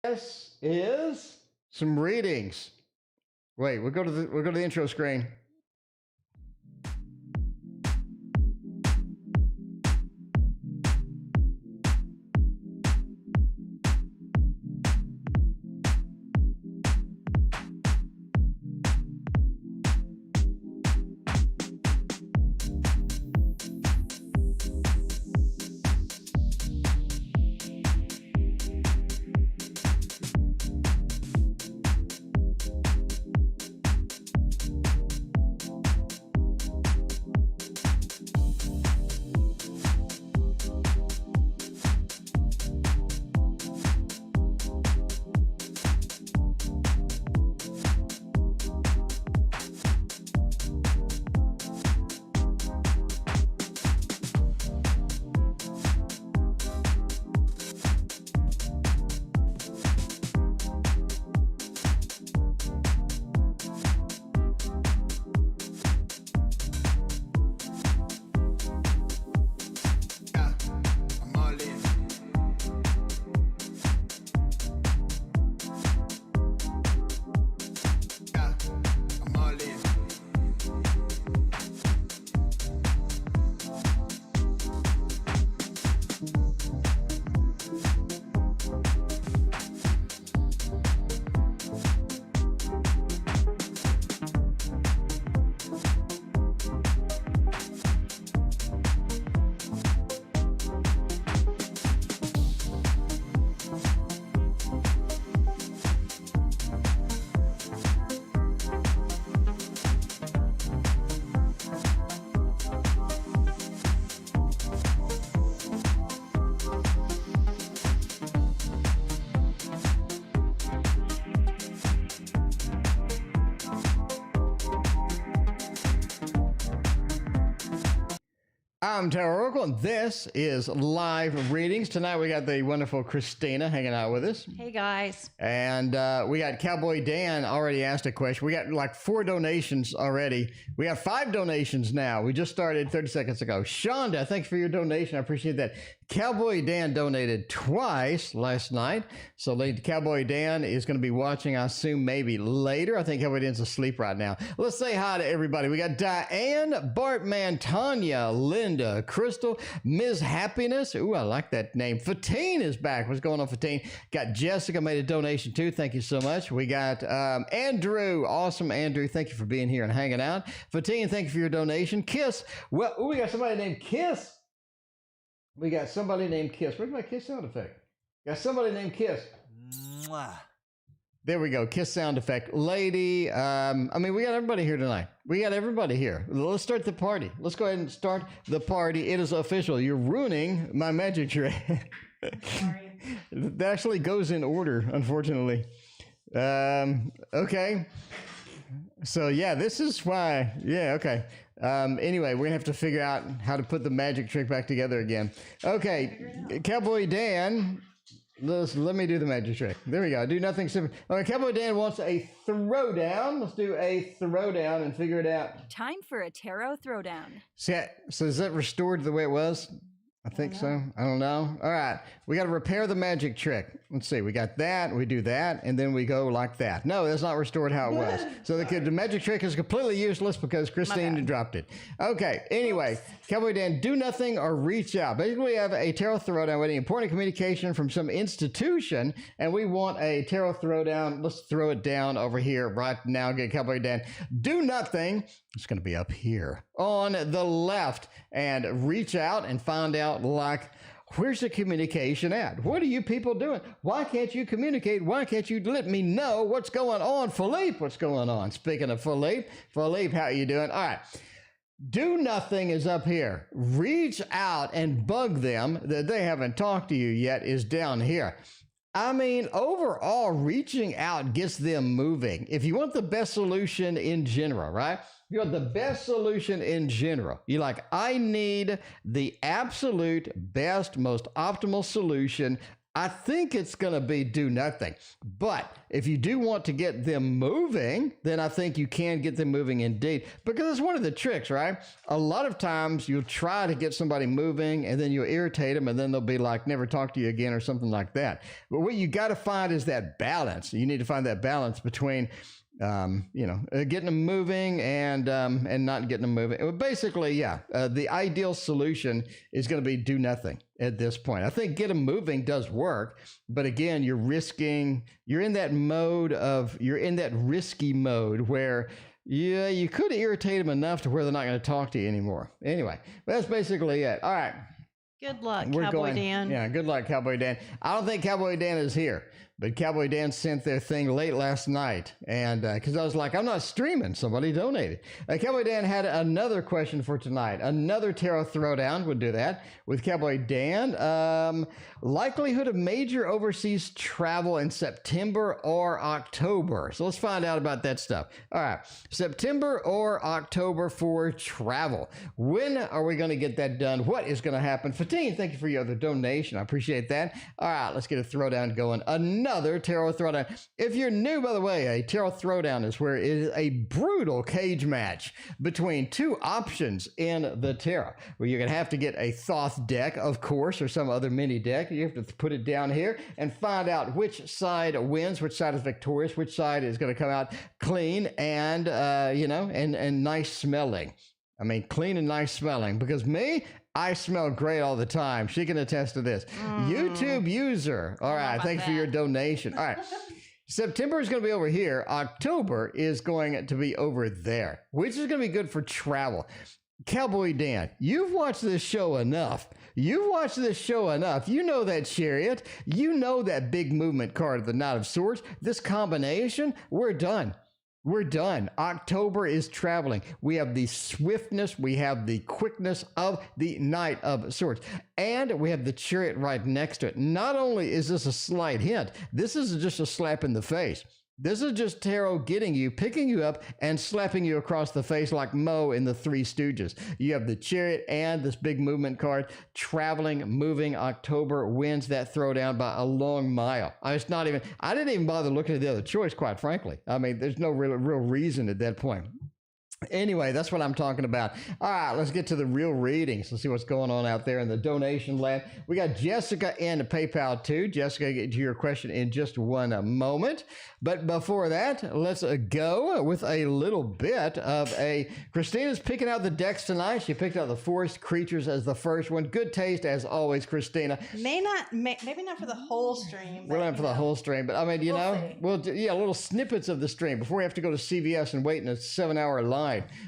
This is some readings. Wait, we'll go to the intro screen. I'm Tarot Oracle, and this is live readings. Tonight we got the wonderful Christina hanging out with us. Hey guys. And we got Cowboy Dan already asked a question. We got like 4 donations already. We got 5 donations now. We just started 30 seconds ago. Shonda, thanks for your donation. I appreciate that. Cowboy Dan donated twice last night. So Cowboy Dan is going to be watching, I assume, maybe later. I think Cowboy Dan's asleep right now. Let's say hi to everybody. We got Diane, Bartman, Tanya, Linda, Crystal, Ms. Happiness. Ooh, I like that name. Fatine is back. What's going on, Fatine? Got Jessica made a donation too. Thank you so much. We got Andrew. Awesome, Andrew. Thank you for being here and hanging out. Fatine, thank you for your donation. Kiss. Well, ooh, we got somebody named Kiss. We got somebody named Kiss. Where's my kiss sound effect? Got somebody named Kiss. Mwah. There we go. Kiss sound effect. Lady, I mean, we got everybody here tonight. We got everybody here. Let's start the party. Let's go ahead and start the party. It is official. You're ruining my magic trick. Sorry. That actually goes in order, unfortunately. Okay. So, yeah, this is why. Yeah, okay. Anyway, we're gonna have to figure out how to put the magic trick back together again. Okay, Cowboy Dan, let me do the magic trick. There we go. Do nothing simple. All right, Cowboy Dan wants a throwdown. Let's do a throwdown and figure it out. Time for a tarot throwdown. So is that restored the way it was? I think so. I don't know. All right. We got to repair the magic trick. Let's see. We got that. We do that. And then we go like that. No, that's not restored how it was. So the magic trick is completely useless because Christine dropped it. Okay. Anyway, Cowboy Dan, do nothing or reach out. Basically, we have a tarot throwdown waiting important communication from some institution. And we want a tarot throwdown. Let's throw it down over here right now. Get Cowboy Dan. Do nothing. It's going to be up here on the left, and reach out and find out, like, where's the communication at? What are you people doing? Why can't you communicate? Why can't you let me know what's going on? Philippe, what's going on? Speaking of Philippe, how you doing? All right. Do nothing is up here. Reach out and bug them that they haven't talked to you yet is down here. I mean, overall, reaching out gets them moving. If you want the best solution in general, right? You want the best solution in general. You're like, I need the absolute best, most optimal solution. I think it's going to be do nothing. But if you do want to get them moving, then I think you can get them moving indeed, because it's one of the tricks, right? A lot of times you'll try to get somebody moving and then you'll irritate them and then they'll be like, never talk to you again or something like that. But what you got to find is that balance. You need to find that balance between getting them moving and not getting them moving. Basically, yeah, the ideal solution is going to be do nothing at this point. I think get them moving does work, but again, you're in that risky mode where, yeah, you could irritate them enough to where they're not going to talk to you anymore. Anyway, that's basically it. All right. Good luck, Cowboy Dan. Yeah, good luck, Cowboy Dan. I don't think Cowboy Dan is here, but Cowboy Dan sent their thing late last night, and because I was like, I'm not streaming. Somebody donated. Cowboy Dan had another question for tonight. Another tarot throwdown would do that with Cowboy Dan. Likelihood of major overseas travel in September or October. So let's find out about that stuff. All right, September or October for travel. When are we going to get that done? What is going to happen? Fatine, thank you for your other donation. I appreciate that. All right, let's get a throwdown going. Another tarot throwdown. If you're new, by the way, a tarot throwdown is where it is a brutal cage match between two options in the tarot, where you're going to have to get a Thoth deck, of course, or some other mini deck. You have to put it down here and find out which side wins, which side is victorious, which side is going to come out clean and, and nice smelling. I mean, clean and nice smelling, because I smell great all the time. She can attest to this. YouTube user. All right. Thanks for your donation. All right. September is going to be over here. October is going to be over there, which is going to be good for travel. Cowboy Dan, you've watched this show enough. You know that Chariot. You know that big movement card of the Knight of Swords. This combination, we're done. We're done. October is traveling. We have the swiftness. We have the quickness of the Knight of Swords. And we have the Chariot right next to it. Not only is this a slight hint, this is just a slap in the face. This is just tarot picking you up and slapping you across the face like Mo in the Three Stooges. You have the Chariot and this big movement card. Traveling, moving. October wins that throwdown by a long mile. I didn't even bother looking at the other choice, quite frankly. I mean, there's no real reason at that point. Anyway, that's what I'm talking about. All right, let's get to the real readings. Let's see what's going on out there in the donation land. We got Jessica and PayPal too. Jessica, get to your question in just one moment. But before that, let's go with a little bit of Christina's picking out the decks tonight. She picked out the Forest Creatures as the first one. Good taste as always, Christina. Maybe not for the whole stream. We're not for the whole stream, but I mean, we'll do little snippets of the stream before we have to go to CVS and wait in a 7-hour line.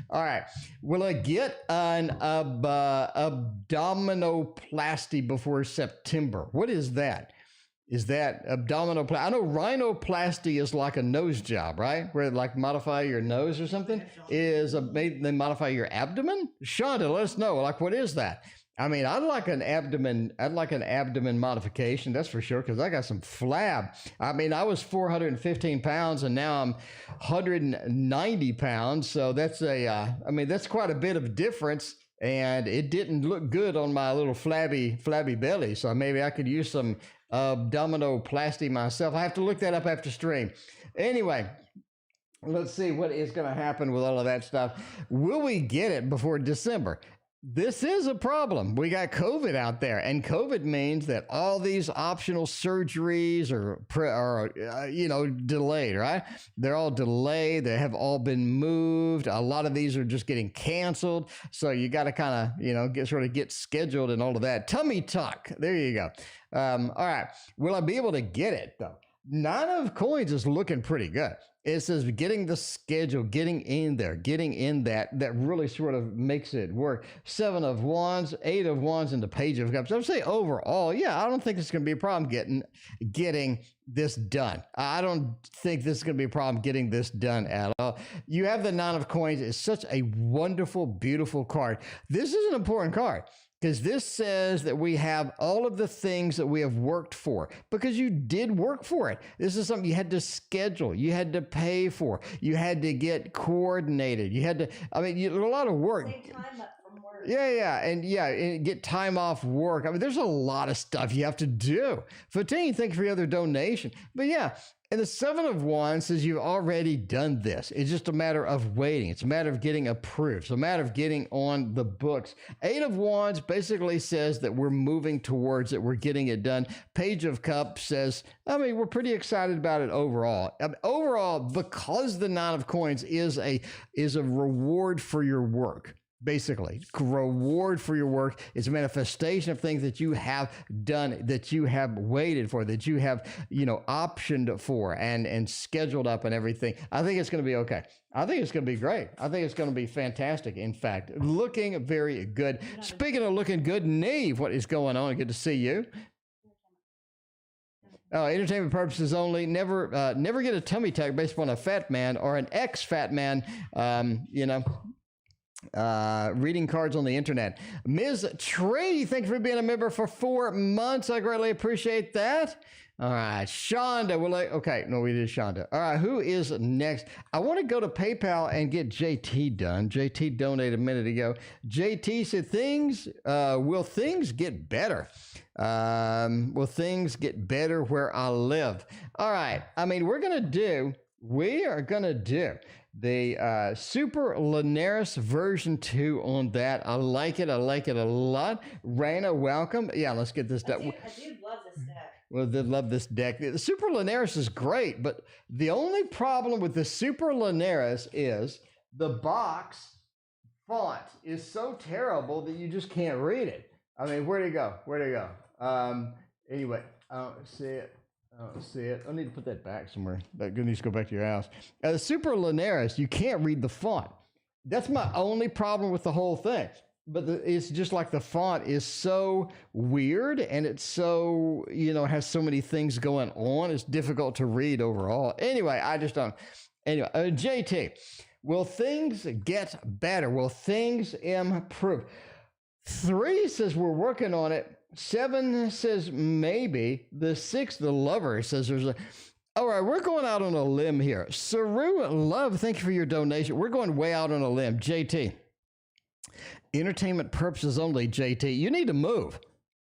All right. Will I get an abdominoplasty before September? What is that? Is that abdominoplasty? I know rhinoplasty is like a nose job, right? Where they like modify your nose or something. They modify your abdomen? Shonda, let us know. Like, what is that? I mean, I'd like an abdomen modification, that's for sure, because I got some flab. I mean, I was 415 pounds and now I'm 190 pounds. So that's that's quite a bit of difference. And it didn't look good on my little flabby belly. So maybe I could use some abdominoplasty myself. I have to look that up after stream. Anyway, let's see what is going to happen with all of that stuff. Will we get it before December? This is a problem. We got COVID out there, and COVID means that all these optional surgeries are delayed, right? They're all delayed. They have all been moved. A lot of these are just getting canceled. So you got to kind of, get scheduled and all of that. Tummy tuck. There you go. All right. Will I be able to get it though? 9 of Coins is looking pretty good. It says getting the schedule, getting in there, getting in that really sort of makes it work. 7 of Wands, 8 of Wands, and the Page of Cups. I would say overall, yeah, I don't think it's going to be a problem getting this done. I don't think this is going to be a problem getting this done at all. You have the 9 of Coins. It's such a wonderful, beautiful card. This is an important card, because this says that we have all of the things that we have worked for, because you did work for it. This is something you had to schedule. You had to pay for. You had to get coordinated. You had to, a lot of work. Save time up from work. and get time off work. I mean, there's a lot of stuff you have to do. 15, thank you for your other donation. But yeah, and the 7 of Wands says you've already done this. It's just a matter of waiting. It's a matter of getting approved. It's a matter of getting on the books. 8 of Wands basically says that we're moving towards it. We're getting it done. Page of Cups says, I mean, we're pretty excited about it overall. Overall, because the 9 of Coins is a reward for your work. Basically, reward for your work is a manifestation of things that you have done, that you have waited for, that you have, optioned for and scheduled up and everything. I think it's going to be okay. I think it's going to be great. I think it's going to be fantastic. In fact, looking very good. Speaking of looking good, Neve, what is going on? Good to see you. Oh, entertainment purposes only. Never get a tummy tuck based upon a fat man or an ex-fat man, reading cards on the internet. Ms. Tree, thank you for being a member for 4 months. I greatly appreciate that. All right, Shonda. Okay, no, we did Shonda. All right, who is next? I want to go to PayPal and get JT done. JT donated a minute ago. JT said, will things get better? Will things get better where I live? All right, I mean, we are going to do the Super Linares version 2 on that. I like it a lot. Raina, welcome. Yeah, let's get this done. I do love this deck. Well, they love this deck. The Super Linares is great, but the only problem with the Super Linares is the box font is so terrible that you just can't read it. I mean, where'd it go? Anyway, I don't see it. I need to put that back somewhere. That needs to go back to your house. The Super Linares, you can't read the font. That's my only problem with the whole thing. But it's just like the font is so weird and it's so, has so many things going on. It's difficult to read overall. Anyway, I just don't. Anyway, JT, will things get better? Will things improve? 3 says we're working on it. 7 says maybe. The 6, the Lover, says there's a... All right, we're going out on a limb here. Saru Love, thank you for your donation. We're going way out on a limb. JT, entertainment purposes only, JT. You need to move.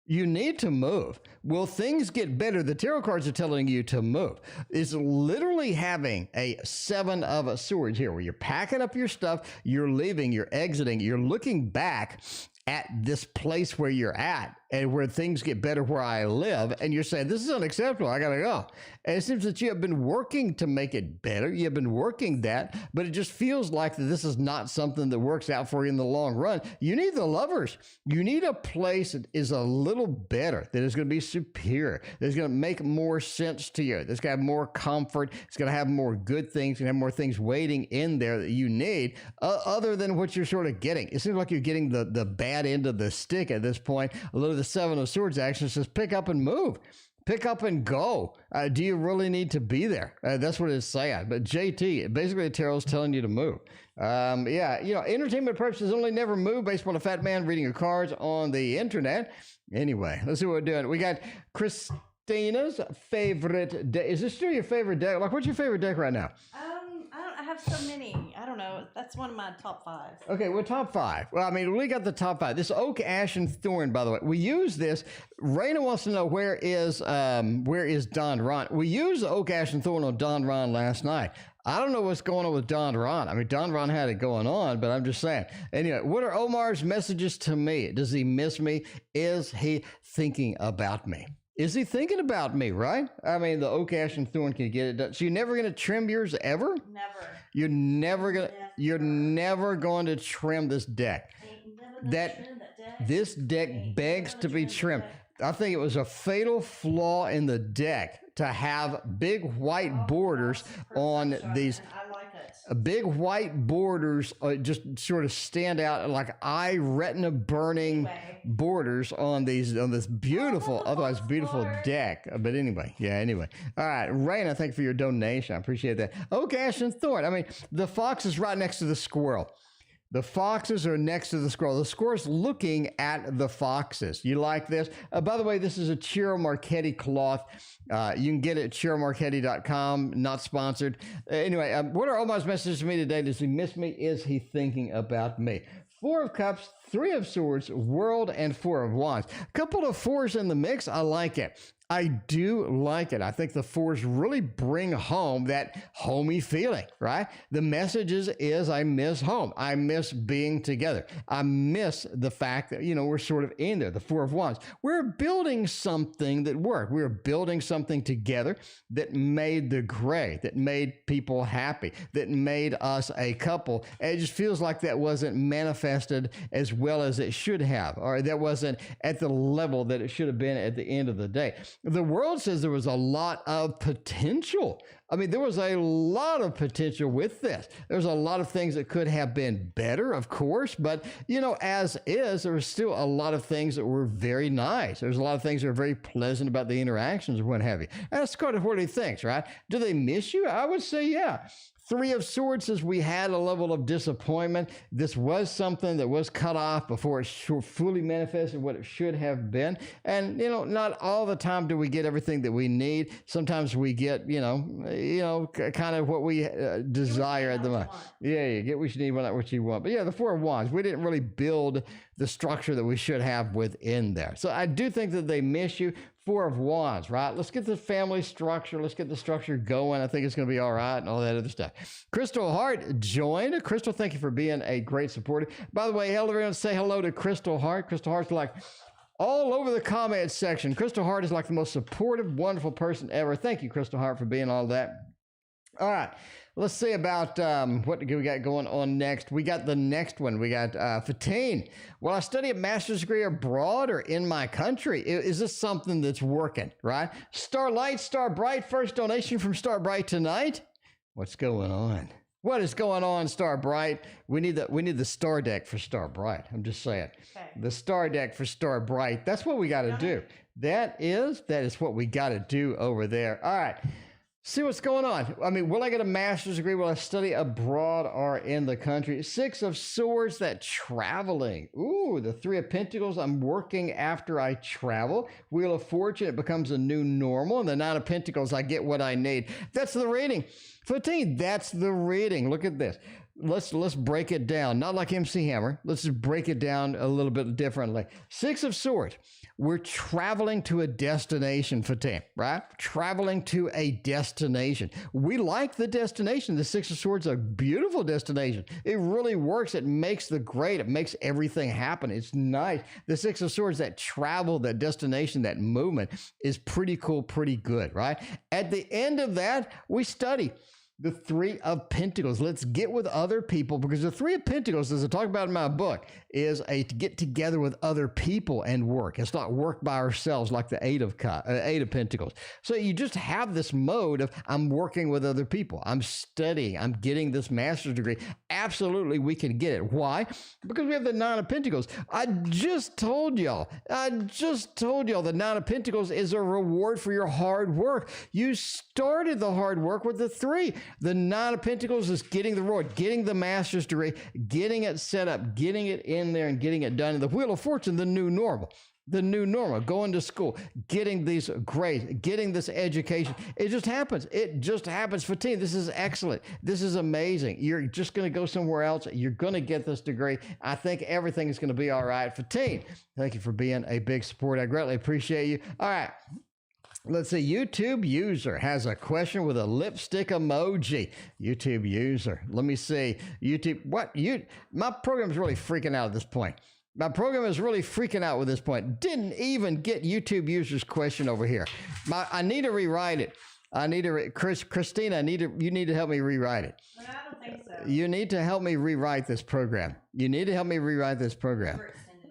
You need to move. Will things get better? The tarot cards are telling you to move. It's literally having a 7 of Swords here, where you're packing up your stuff, you're leaving, you're exiting, you're looking back at this place where you're at and where things get better where I live, and you're saying, this is unacceptable, I gotta go. And it seems that you have been working to make it better. You have been working that, but it just feels like that this is not something that works out for you in the long run. You need the Lovers. You need a place that is a little better, that is going to be superior, that's going to make more sense to you, that's going to have more comfort, it's going to have more good things, and have more things waiting in there that you need, other than what you're sort of getting. It seems like you're getting the bad end of the stick at this point. A little of the 7 of Swords action says pick up and move. Pick up and go. Do you really need to be there? That's what it's saying. But JT, basically the tarot's telling you to move. Entertainment purposes only never move based on a fat man reading your cards on the internet. Anyway, let's see what we're doing. We got Christina's favorite deck. Is this still your favorite deck? Like, what's your favorite deck right now? I have so many. I don't know. That's one of my top 5. Okay, well, top 5. Well, I mean, we got the top 5. This Oak, Ash, and Thorn, by the way. We use this. Raina wants to know where is Don Ron. We used Oak, Ash, and Thorn on Don Ron last night. I don't know what's going on with Don Ron. I mean, Don Ron had it going on, but I'm just saying. Anyway, what are Omar's messages to me? Does he miss me? Is he thinking about me? Is he thinking about me, right? I mean, the Oak, Ash, and Thorn can get it done. So you're never going to trim yours ever? Never. You're never going to trim this deck. This deck begs to be trimmed. I think it was a fatal flaw in the deck to have big white borders on these. I like it. Big white borders just sort of stand out like eye retina burning borders on this beautiful, otherwise beautiful deck. But anyway. All right, Raina, thank you for your donation. I appreciate that. Oak, Ash, and Thorn. I mean, the fox is right next to the squirrel. The foxes are next to the squirrel. The squirrel's looking at the foxes. You like this? By the way, this is a Ciro Marchetti cloth. You can get it at CiroMarchetti.com. Not sponsored. Anyway, what are Omar's messages to me today? Does he miss me? Is he thinking about me? Four of Cups, Three of Swords, World, and Four of Wands. A couple of fours in the mix. I like it. I do like it. I think the fours really bring home that homey feeling, right? The message is I miss home. I miss being together. I miss the fact that, we're sort of in there, the Four of Wands. We're building something that worked. We're building something together that made the grade, that made people happy, that made us a couple. And it just feels like that wasn't manifested as well as it should have, or that wasn't at the level that it should have been at the end of the day. The world says there was a lot of potential. I mean, there was a lot of potential with this. There's a lot of things that could have been better, of course, but, as is, there was still a lot of things that were very nice. There's a lot of things that are very pleasant about the interactions and what have you. That's kind of what he thinks, right? Do they miss you? I would say, yeah. Three of Swords says we had a level of disappointment. This was something that was cut off before it fully manifested what it should have been. And, not all the time do we get everything that we need. Sometimes we get, kind of what we desire at the moment. Yeah, you get what you need, but not what you want. But yeah, the Four of Wands, we didn't really build the structure that we should have within there. So I do think that they miss you. Four of Wands, right? Let's get the family structure. Let's get the structure going. I think it's going to be all right and all that other stuff. Crystal Hart joined. Crystal, thank you for being a great supporter. By the way, everyone say hello to Crystal Hart. Crystal Hart's like all over the comment section. Crystal Hart is like the most supportive, wonderful person ever. Thank you, Crystal Hart, for being all that. All right. Let's see about what we got going on next. We got the next one. We got Fatine. Will I study a master's degree abroad or in my country? Is this something that's working, right? Starlight, Star Bright, first donation from Star Bright tonight. What's going on? What is going on, Star Bright? We need the star deck for Star Bright. I'm just saying. Okay. The star deck for Star Bright. That's what we got to do. That is what we got to do over there. All right. See what's going on. I mean, will I get a master's degree? Will I study abroad or in the country? Six of Swords, that traveling. Ooh, the Three of Pentacles, I'm working after I travel. Wheel of Fortune, it becomes a new normal. And the Nine of Pentacles, I get what I need. That's the reading. 15, that's the reading. Look at this. Let's break it down. Not like MC Hammer. Let's just break it down a little bit differently. Six of Swords. We're traveling to a destination, Fatim, right? Traveling to a destination. We like the destination. The Six of Swords is a beautiful destination. It really works. It makes the grade. It makes everything happen. It's nice. The Six of Swords, that travel, that destination, that movement is pretty cool, pretty good, right? At the end of that, we study the Three of Pentacles. Let's get with other people, because the Three of Pentacles, as I talk about in my book, is to get together with other people and work. It's not work by ourselves like the Eight of Pentacles. So you just have this mode of I'm working with other people. I'm studying. I'm getting this master's degree. Absolutely, we can get it. Why? Because we have the Nine of Pentacles. I just told y'all the Nine of Pentacles is a reward for your hard work. You started the hard work with the Three. The Nine of Pentacles is getting the reward, getting the master's degree, getting it set up, getting it in there and getting it done. And the Wheel of Fortune, the new normal, going to school, getting these grades, getting this education. It just happens. Fatine, this is excellent. This is amazing. You're just going to go somewhere else. You're going to get this degree. I think everything is going to be all right. Fatine, thank you for being a big support. I greatly appreciate you. All right. Let's see. YouTube user has a question with a lipstick emoji. YouTube user. Let me see. YouTube. My program is really freaking out at this point. With this point. Didn't even get YouTube user's question over here. I need to rewrite it. Christina, you need to help me rewrite it. I don't think so. You need to help me rewrite this program.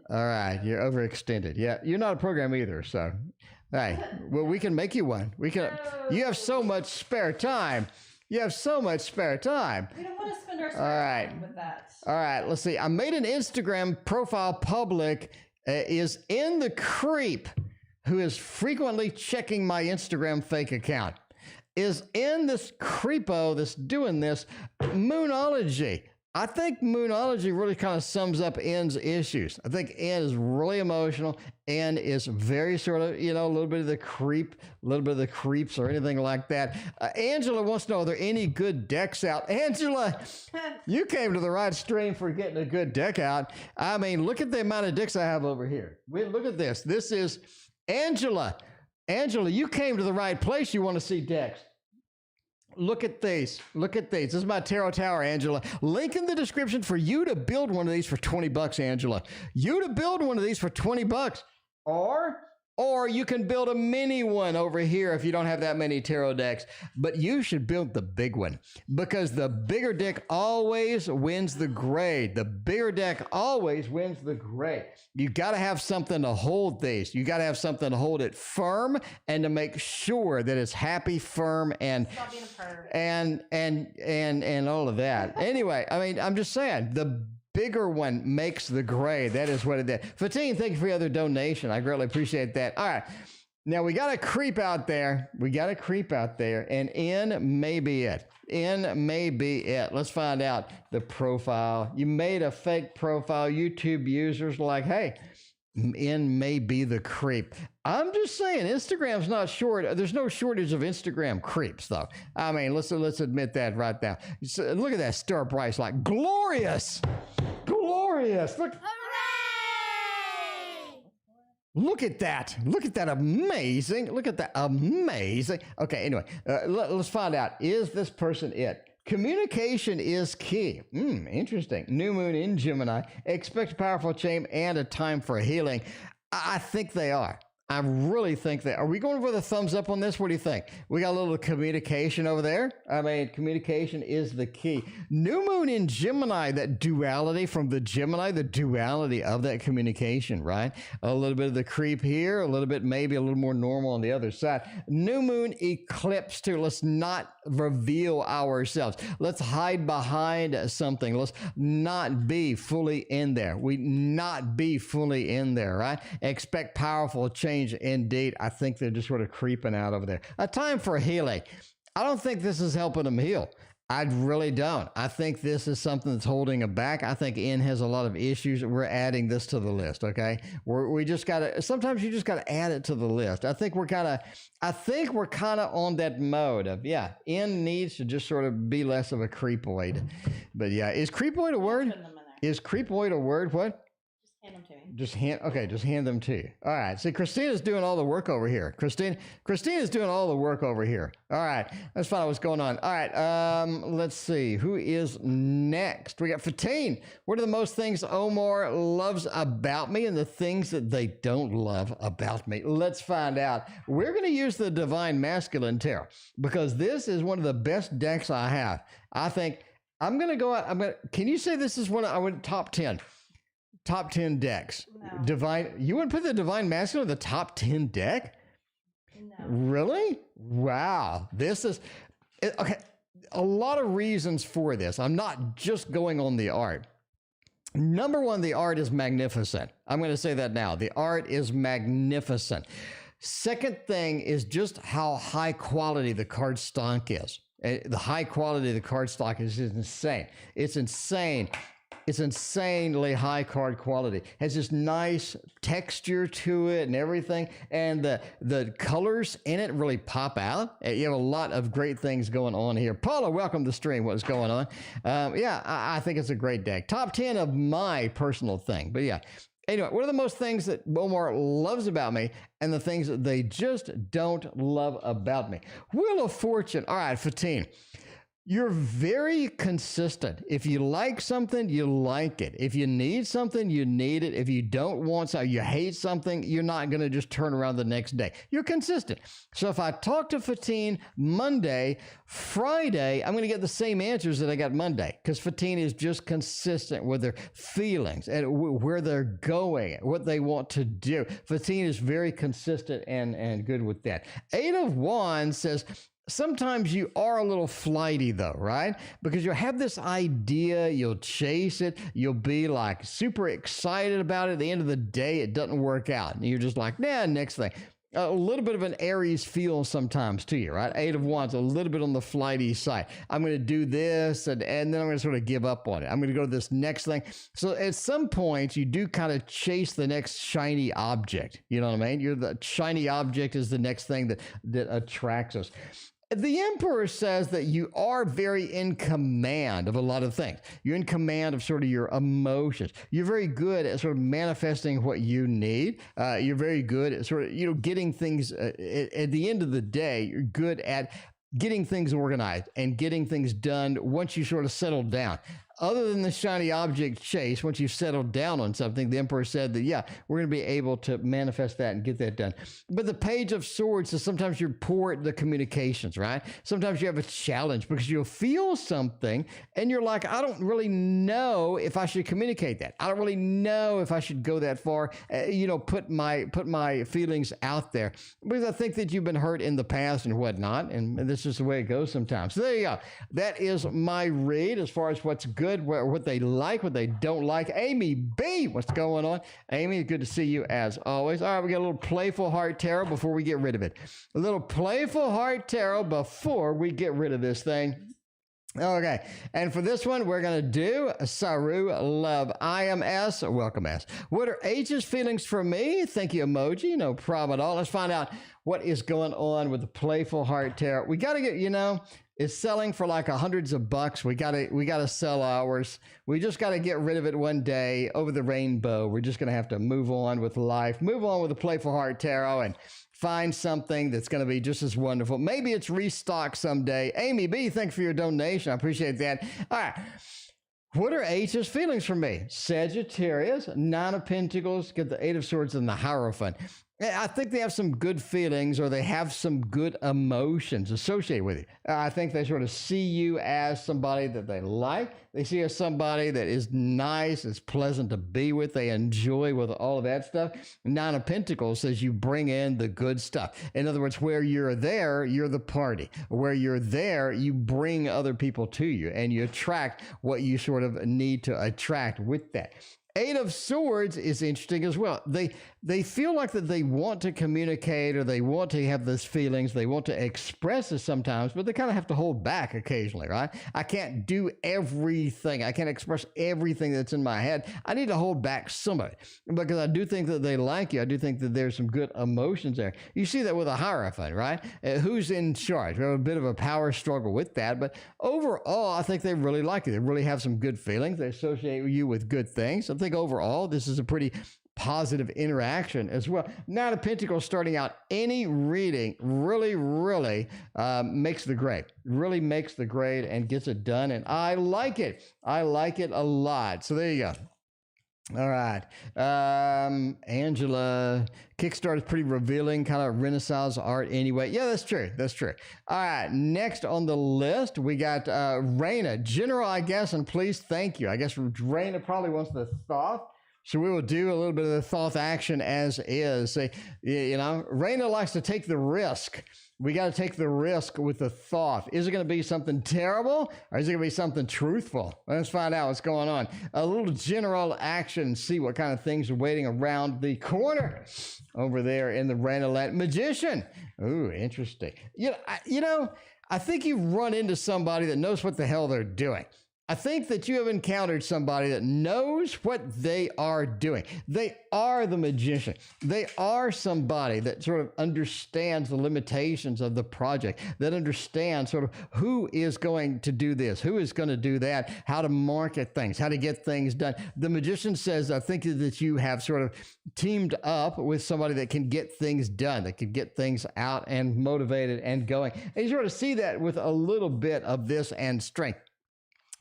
All right. You're overextended. Yeah. You're not a program either. So. All right. Well, we can make you one. You have so much spare time. We don't want to spend our time with that. All right. Let's see. I made an Instagram profile public. Is in the creep who is frequently checking my Instagram fake account. Is in this creepo that's doing this moonology. I think Moonology really kind of sums up N's issues. I think N is really emotional. N is very sort of, a little bit of the creeps or anything like that. Angela wants to know, are there any good decks out? Angela, you came to the right stream for getting a good deck out. I mean, look at the amount of decks I have over here. Look at this. This is Angela. Angela, you came to the right place. You want to see decks. Look at these. Look at these. This is my Tarot Tower, Angela. Link in the description for you to build one of these for $20, Angela. You to build one of these for $20. Or you can build a mini one over here if you don't have that many tarot decks. But you should build the big one because the bigger deck always wins the grade. The bigger deck always wins the grade. You got to have something to hold these. You got to have something to hold it firm and to make sure that it's happy, firm, and all of that. Anyway, I mean, I'm just saying the bigger one makes the grade. That is what it did. Fatine, thank you for your other donation. I greatly appreciate that. All right. Now we got a creep out there. And N may be it. N may be it. Let's find out the profile. You made a fake profile. YouTube users like, hey, N may be the creep. I'm just saying, Instagram's not short. There's no shortage of Instagram creeps, though. I mean, let's admit that right now. So, look at that star price, like glorious. Look. Hooray! Look at that. Amazing. Okay, anyway, let's find out. Is this person it? Communication is key. Interesting. New moon in Gemini. Expect a powerful change and a time for healing. I think they are. I really think that. Are we going for the thumbs up on this? What do you think? We got a little communication over there. I mean, communication is the key. New moon in Gemini, that duality from the Gemini, the duality of that communication, right? A little bit of the creep here, a little bit, maybe a little more normal on the other side. New moon eclipse too. Let's not reveal ourselves. Let's hide behind something. Let's not be fully in there. We not be fully in there, right? Expect powerful change. Indeed, I think they're just sort of creeping out over there. A time for healing. I don't think this is helping them heal. I really don't. I think this is something that's holding them back. I think N has a lot of issues. We're adding this to the list, okay? We just got to, sometimes you just got to add it to the list. I think we're kind of on that mode of, N needs to just sort of be less of a creepoid. But yeah, is creepoid a word? Is creepoid a word? What? Hand them to me. Just hand them to you. All right. See, Christina's doing all the work over here. Christina's doing all the work over here. All right. Let's find out what's going on. All right. Let's see. Who is next? We got Fatine. What are the most things Omar loves about me and the things that they don't love about me? Let's find out. We're going to use the Divine Masculine Tarot because this is one of the best decks I have. I think I'm going to go out. Can you say this is one I went top 10? Top 10 decks. No. Divine. You wouldn't put the Divine Masculine in the top 10 deck? No. Really? Wow. This is okay. A lot of reasons for this. I'm not just going on the art. Number one, the art is magnificent. I'm going to say that now. The art is magnificent. Second thing is just how high quality the card stock is. The high quality of the card stock is insane. It's insane. It's insanely high card quality. Has this nice texture to it and everything. And the colors in it really pop out. You have a lot of great things going on here. Paula, welcome to the stream. What's going on? I think it's a great deck. Top 10 of my personal thing. But yeah. Anyway, what are the most things that Omar loves about me and the things that they just don't love about me? Wheel of Fortune. All right, Fatine. You're very consistent. If you like something, you like it. If you need something, you need it. If you don't want something, you hate something, you're not going to just turn around the next day. You're consistent. So if I talk to Fatine Monday, Friday, I'm going to get the same answers that I got Monday because Fatine is just consistent with their feelings and where they're going, what they want to do. Fatine is very consistent and good with that. Eight of Wands says, sometimes you are a little flighty though, right? Because you'll have this idea, you'll chase it, you'll be like super excited about it. At the end of the day, it doesn't work out. And you're just like, nah, next thing. a little bit of an Aries feel sometimes to you, right? 8 of Wands, a little bit on the flighty side. I'm going to do this, and then I'm going to sort of give up on it. I'm going to go to this next thing. So at some point, you do kind of chase the next shiny object. You know what I mean? The shiny object is the next thing that attracts us. The Emperor says that you are very in command of a lot of things. You're in command of sort of your emotions. You're very good at sort of manifesting what you need. You're very good at sort of, getting things, at the end of the day, you're good at getting things organized and getting things done once you sort of settle down. Other than the shiny object chase, once you've settled down on something, the Emperor said that, yeah, we're going to be able to manifest that and get that done. But the Page of Swords is sometimes you're poor at the communications, right? Sometimes you have a challenge because you'll feel something and you're like, I don't really know if I should communicate that. I don't really know if I should go that far, put my feelings out there. Because I think that you've been hurt in the past and whatnot, and this is the way it goes sometimes. So there you go. That is my read as far as what's good, what they like, what they don't like. Amy B, what's going on? Amy, good to see you as always. All right, we got a little playful heart tarot before we get rid of it. A little playful heart tarot before we get rid of this thing. Okay, and for this one, we're going to do Saru Love. I am S. Welcome, S. What are H's feelings for me? Thank you, emoji. No problem at all. Let's find out what is going on with the playful heart tarot. We got to get, it's selling for like hundreds of bucks. We gotta sell ours. We just got to get rid of it one day over the rainbow. We're just going to have to move on with life, move on with the playful heart tarot, and find something that's going to be just as wonderful. Maybe it's restocked someday. Amy B, thanks for your donation. I appreciate that. All right. What are H's feelings for me? Sagittarius, 9 of Pentacles, get the 8 of Swords and the Hierophant. I think they have some good feelings, or they have some good emotions associated with you. I think they sort of see you as somebody that they like. They see you as somebody that is nice, is pleasant to be with. They enjoy with all of that stuff. 9 of Pentacles says you bring in the good stuff. In other words, where you're there, you're the party. Where you're there, you bring other people to you, and you attract what you sort of need to attract with that. 8 of Swords is interesting as well. They feel like that they want to communicate, or they want to have those feelings. They want to express it sometimes, but they kind of have to hold back occasionally, right? I can't do everything. I can't express everything that's in my head. I need to hold back some of it because I do think that they like you. I do think that there's some good emotions there. You see that with a Hierophant, right? Who's in charge? We have a bit of a power struggle with that, but overall, I think they really like you. They really have some good feelings. They associate you with good things. I think overall, this is a pretty positive interaction as well. 9 of Pentacles starting out any reading really makes the grade. Really makes the grade and gets it done. And I like it. I like it a lot. So there you go. All right. Angela, Kickstarter is pretty revealing, kind of Renaissance art anyway. Yeah, that's true. That's true. All right. Next on the list, we got Raina. General, I guess, and please thank you. I guess Raina probably wants the thought. So we will do a little bit of the thought action as is. Say, Raina likes to take the risk. We got to take the risk with the thought. Is it going to be something terrible, or is it going to be something truthful? Let's find out what's going on. A little general action, see what kind of things are waiting around the corner over there in the Raina Magician. Ooh, interesting. I think you run into somebody that knows what the hell they're doing. I think that you have encountered somebody that knows what they are doing. They are the magician. They are somebody that sort of understands the limitations of the project, that understands sort of who is going to do this, who is going to do that, how to market things, how to get things done. The magician says, I think that you have sort of teamed up with somebody that can get things done, that can get things out and motivated and going. And you sort of see that with a little bit of this and strength.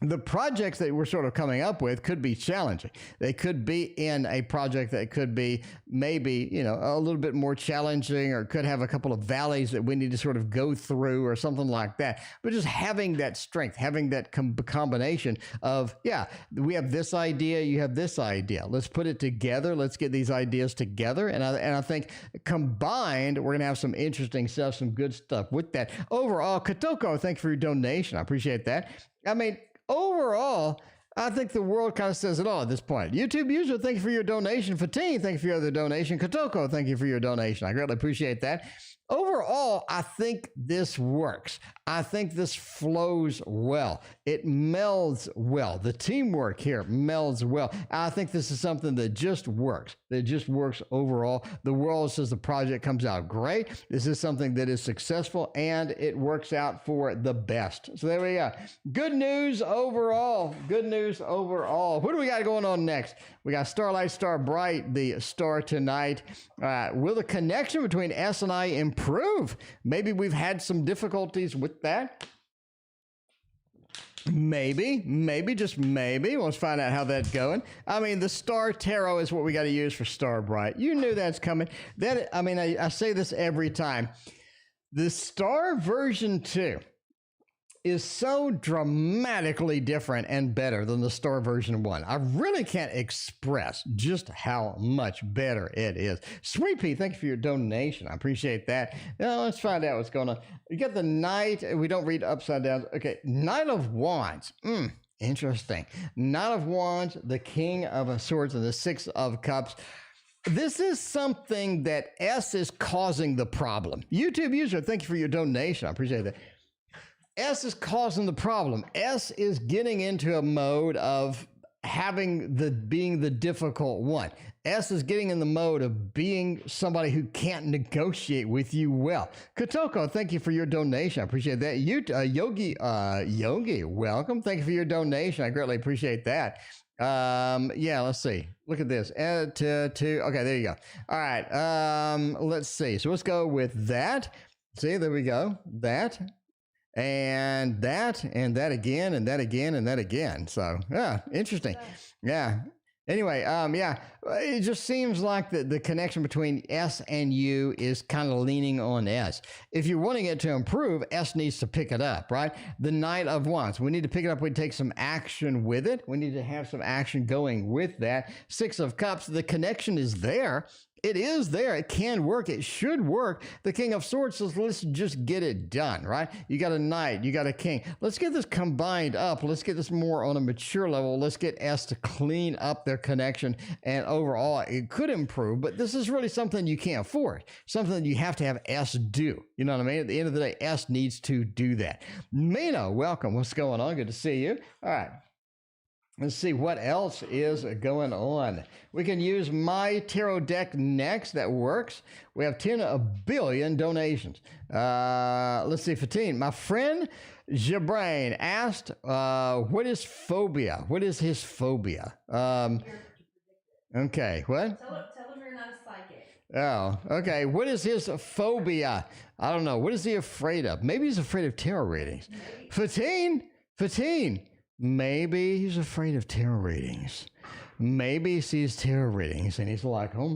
The projects that we're sort of coming up with could be challenging. They could be in a project that could be maybe, a little bit more challenging, or could have a couple of valleys that we need to sort of go through or something like that. But just having that strength, having that combination of, we have this idea, you have this idea. Let's put it together. Let's get these ideas together. And I think combined, we're going to have some interesting stuff, some good stuff with that. Overall, Katoko, thanks for your donation. I appreciate that. I mean, overall, I think the world kind of says it all at this point. YouTube user, thank you for your donation. Fatine, thank you for your other donation. Kotoko, thank you for your donation. I greatly appreciate that. Overall, I think this works. I think this flows well. It melds well. The teamwork here melds well. I think this is something that just works. That just works overall. The world says the project comes out great. This is something that is successful and it works out for the best. So there we go. Good news overall. Good news overall. What do we got going on next? We got Starlight, Star Bright, the star tonight. Will the connection between S and I improve? Maybe we've had some difficulties with that. Maybe, just maybe. Let's find out how that's going. I mean, the Star Tarot is what we got to use for Star Bright. You knew that's coming. I say this every time. The Star version 2 is so dramatically different and better than the Star version 1. I really can't express just how much better it is. Sweet Pea, thank you for your donation. I appreciate that. Now, let's find out what's going on. You got the Knight. We don't read upside down. Okay, Knight of Wands. Interesting. Knight of Wands, the King of Swords, and the Six of Cups. This is something that S is causing the problem. YouTube user, thank you for your donation. I appreciate that. S is causing the problem. S is getting into a mode of being the difficult one. S is getting in the mode of being somebody who can't negotiate with you well. Kotoko, thank you for your donation. I appreciate that. Yogi, welcome. Thank you for your donation. I greatly appreciate that. Yeah, let's see. Look at this. Add to okay, there you go. All right. Let's see. So let's go with that. See, there we go. That. And that again, and that again, and that again. So, yeah, interesting. Yeah. Anyway, yeah, it just seems like the connection between S and you is kind of leaning on S. If you're wanting it to improve, S needs to pick it up, right? The Knight of Wands. We need to pick it up. We take some action with it. We need to have some action going with that. Six of Cups. The connection is there. It is there. It can work. It should work. The King of Swords says, let's just get it done, right? You got a Knight. You got a King. Let's get this combined up. Let's get this more on a mature level. Let's get S to clean up their connection. And overall, it could improve. But this is really something you can't afford. Something that you have to have S do. You know what I mean? At the end of the day, S needs to do that. Mina, welcome. What's going on? Good to see you. All right. Let's see what else is going on. We can use my tarot deck next. That works. We have 10 billion donations. Let's see, Fatine. My friend Jabrain asked, what is phobia? What is his phobia? Okay, what? Tell him you're not a psychic. Oh, okay. What is his phobia? I don't know. What is he afraid of? Maybe he's afraid of tarot readings. Fatine. Maybe he's afraid of tarot readings. Maybe he sees tarot readings and he's like, oh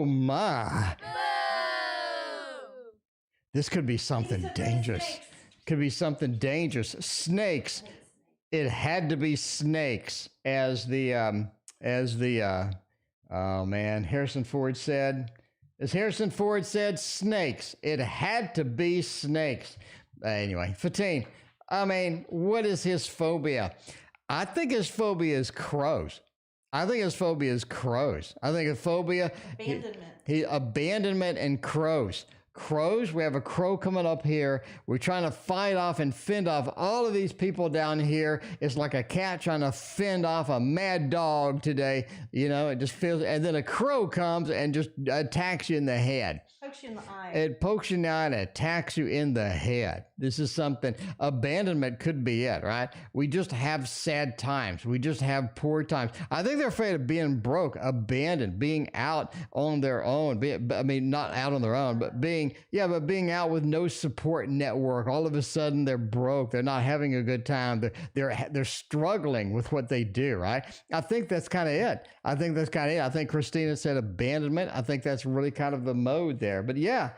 my. This could be something dangerous. Could be something dangerous. Snakes. It had to be snakes, as the oh man, Harrison Ford said. As Harrison Ford said, snakes. It had to be snakes. Anyway, Fatine. I mean, what is his phobia? I think his phobia is crows. I think his phobia abandonment and crows. Crows, we have a crow coming up here. We're trying to fight off and fend off all of these people down here. It's like a cat trying to fend off a mad dog today. You know, it just feels, and then a crow comes and just attacks you in the head. Pokes you in the eye. It pokes you in the eye and attacks you in the head. This is something, abandonment could be it, right? We just have sad times. We just have poor times. I think they're afraid of being broke, abandoned, being out on their own. Not out on their own, but being out with no support network. All of a sudden they're broke. They're not having a good time. They're struggling with what they do, right? I think that's kind of it. I think Christina said abandonment. I think that's really kind of the mode there. But yeah.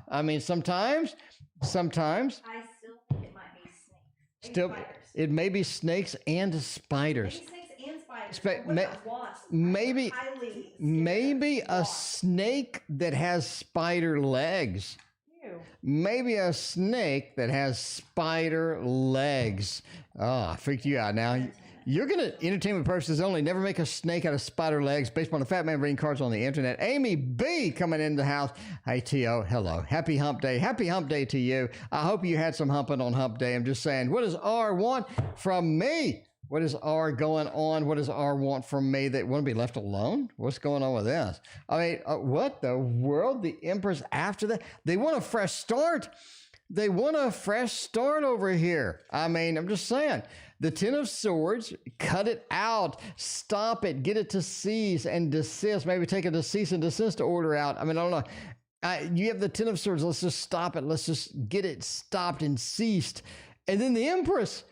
I mean, sometimes. I still think it might be snakes. Spiders. It may be snakes and spiders. Maybe snakes and spiders. Maybe a snake that has spider legs. Ew. maybe a snake that has spider legs. Oh, I freaked you out now. You're going to, entertainment purposes only, never make a snake out of spider legs based upon the Fat Man reading cards on the internet. Amy B coming into the house. Hey, T.O., hello. Happy hump day. Happy hump day to you. I hope you had some humping on hump day. I'm just saying, what does R want from me? What is R going on? What does R want from me? They want to be left alone? What's going on with this? I mean, what the world? The Empress after that? They want a fresh start. They want a fresh start over here. I mean, I'm just saying. The Ten of Swords, cut it out, stop it, get it to cease and desist. Maybe take a cease and desist order out. I mean, I don't know. You have the Ten of Swords. Let's just stop it. Let's just get it stopped and ceased. And then the Empress.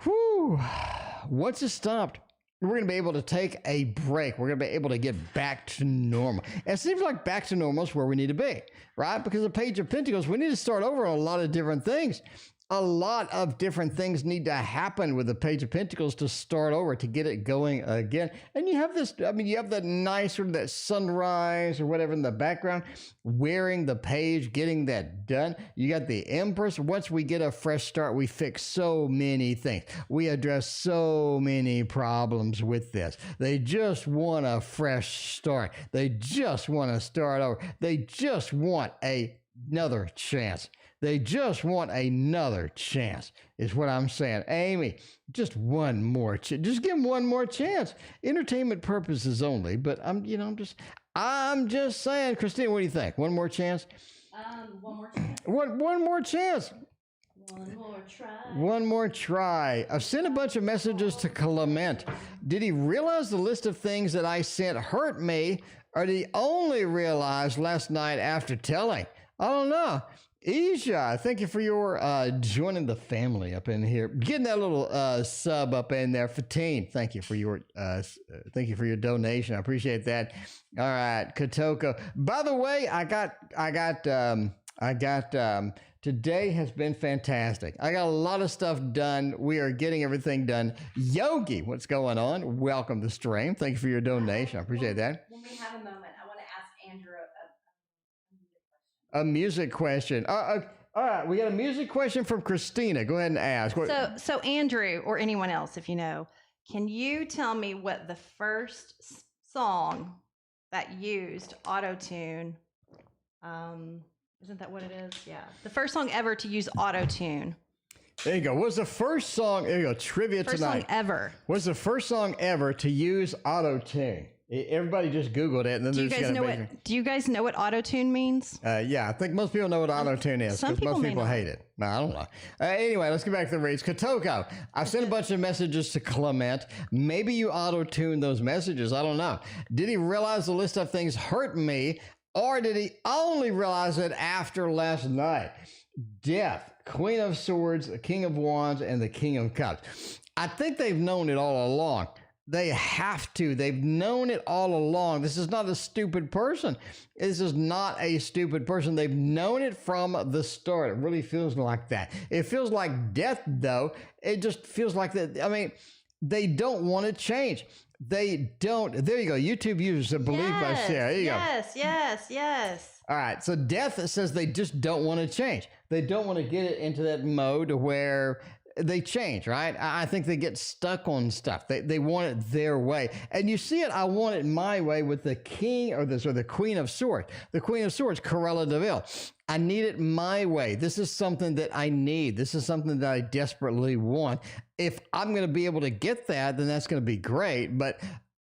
Whew. Once it's stopped, we're going to be able to take a break. We're going to be able to get back to normal. And it seems like back to normal is where we need to be, right? Because the Page of Pentacles, we need to start over on a lot of different things. A lot of different things need to happen with the Page of Pentacles to start over, to get it going again. And you have this, I mean, you have that nice sort of that sunrise or whatever in the background, wearing the page, getting that done. You got the Empress. Once we get a fresh start, we fix so many things. We address so many problems with this. They just want a fresh start. They just want to start over. They just want another chance. They just want another chance, is what I'm saying. Amy, just one more chance. Just give them one more chance. Entertainment purposes only, but I'm just saying. Christine, what do you think? One more chance? One more chance. One more chance. One more try. One more try. I've sent a bunch of messages to Clement. Did he realize the list of things that I sent hurt me, or did he only realize last night after telling? I don't know. Isha, thank you for your joining the family up in here, getting that little sub up in there. Fatine, thank you for your donation. I appreciate that. All right, Kotoko. By the way, I got today has been fantastic. I got a lot of stuff done. We are getting everything done. Yogi, what's going on? Welcome to stream. Thank you for your donation. I appreciate that. When we have a moment, I want to ask Andrew a music question. All right, we got a music question from Christina. Go ahead and ask. So Andrew, or anyone else, if you know, can you tell me what the first song that used auto-tune, isn't that what it is? Yeah. The first song ever to use auto-tune. There you go. What was the first song? There you go. Trivia first tonight. Song ever. What's the first song ever to use auto-tune? Everybody just Googled it, and then do you guys know what auto-tune means? Yeah, I think most people know what auto-tune is, because most people hate it. No, I don't know. Anyway, let's get back to the reads. Kotoko, I've sent a bunch of messages to Clement. Maybe you auto-tune those messages. I don't know. Did he realize the list of things hurt me, or did he only realize it after last night? Death, Queen of Swords, the King of Wands, and the King of Cups. I think they've known it all along. They have to. They've known it all along. This is not a stupid person. This is not a stupid person. They've known it from the start. It really feels like that. It feels like death, though. It just feels like that. I mean, they don't want to change. They don't. There you go. YouTube users that believe by share. There you go. Yes. All right. So death says they just don't want to change. They don't want to get it into that mode where they change, right? I think they get stuck on stuff. They want it their way. And you see it, I want it my way with the king or the Queen of Swords. The Queen of Swords, Cruella de Vil. I need it my way. This is something that I need. This is something that I desperately want. If I'm going to be able to get that, then that's going to be great. But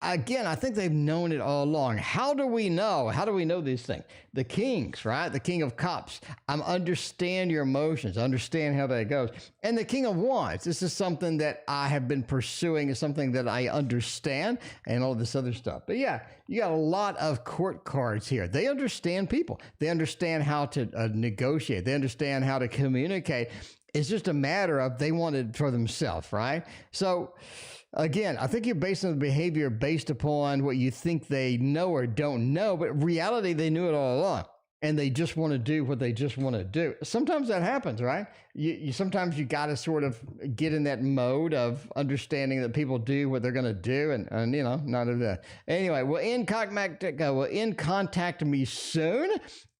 again, I think they've known it all along. How do we know? How do we know these things? The kings, right? The King of Cups. I understand your emotions. I understand how that goes. And the King of Wands. This is something that I have been pursuing. It's something that I understand and all this other stuff. But yeah, you got a lot of court cards here. They understand people. They understand how to negotiate. They understand how to communicate. It's just a matter of they want it for themselves, right? So again, I think you're basing the behavior based upon what you think they know or don't know, but in reality, they knew it all along. and they just want to do what they just want to do. Sometimes that happens, right? Sometimes you got to sort of get in that mode of understanding that people do what they're going to do, and you know, not of that. Anyway, will in contact me soon,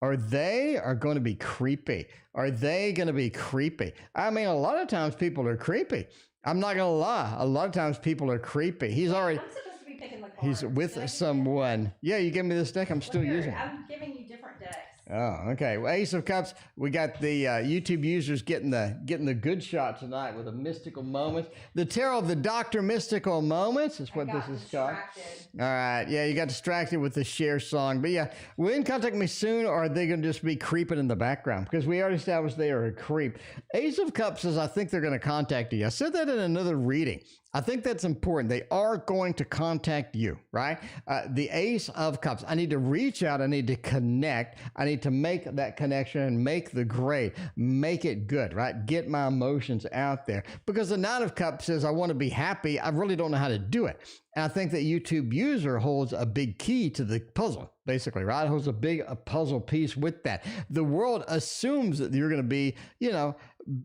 or they are going to be creepy. Are they going to be creepy? I mean, a lot of times people are creepy. I'm not going to lie. A lot of times people are creepy. He's already. I'm supposed to be picking the cards. He's with someone. Yeah, you gave me this deck. I'm still using it. I'm giving you different decks. Oh, okay. Well, Ace of Cups. We got the YouTube users getting the good shot tonight with a mystical moment. The Tarot of the Doctor Mystical Moments is what this is called. All right. Yeah, you got distracted with the share song. But yeah, will in contact me soon, or are they going to just be creeping in the background? Because we already established they are a creep. Ace of Cups says, I think they're going to contact you. I said that in another reading. I think that's important. They are going to contact you, right? The Ace of Cups. I need to reach out. I need to connect. I need to make that connection and make the grade, make it good, right? Get my emotions out there. Because the Knight of Cups says, I want to be happy. I really don't know how to do it. And I think that YouTube user holds a big key to the puzzle, basically, right? It holds a puzzle piece with that. The world assumes that you're going to be, you know,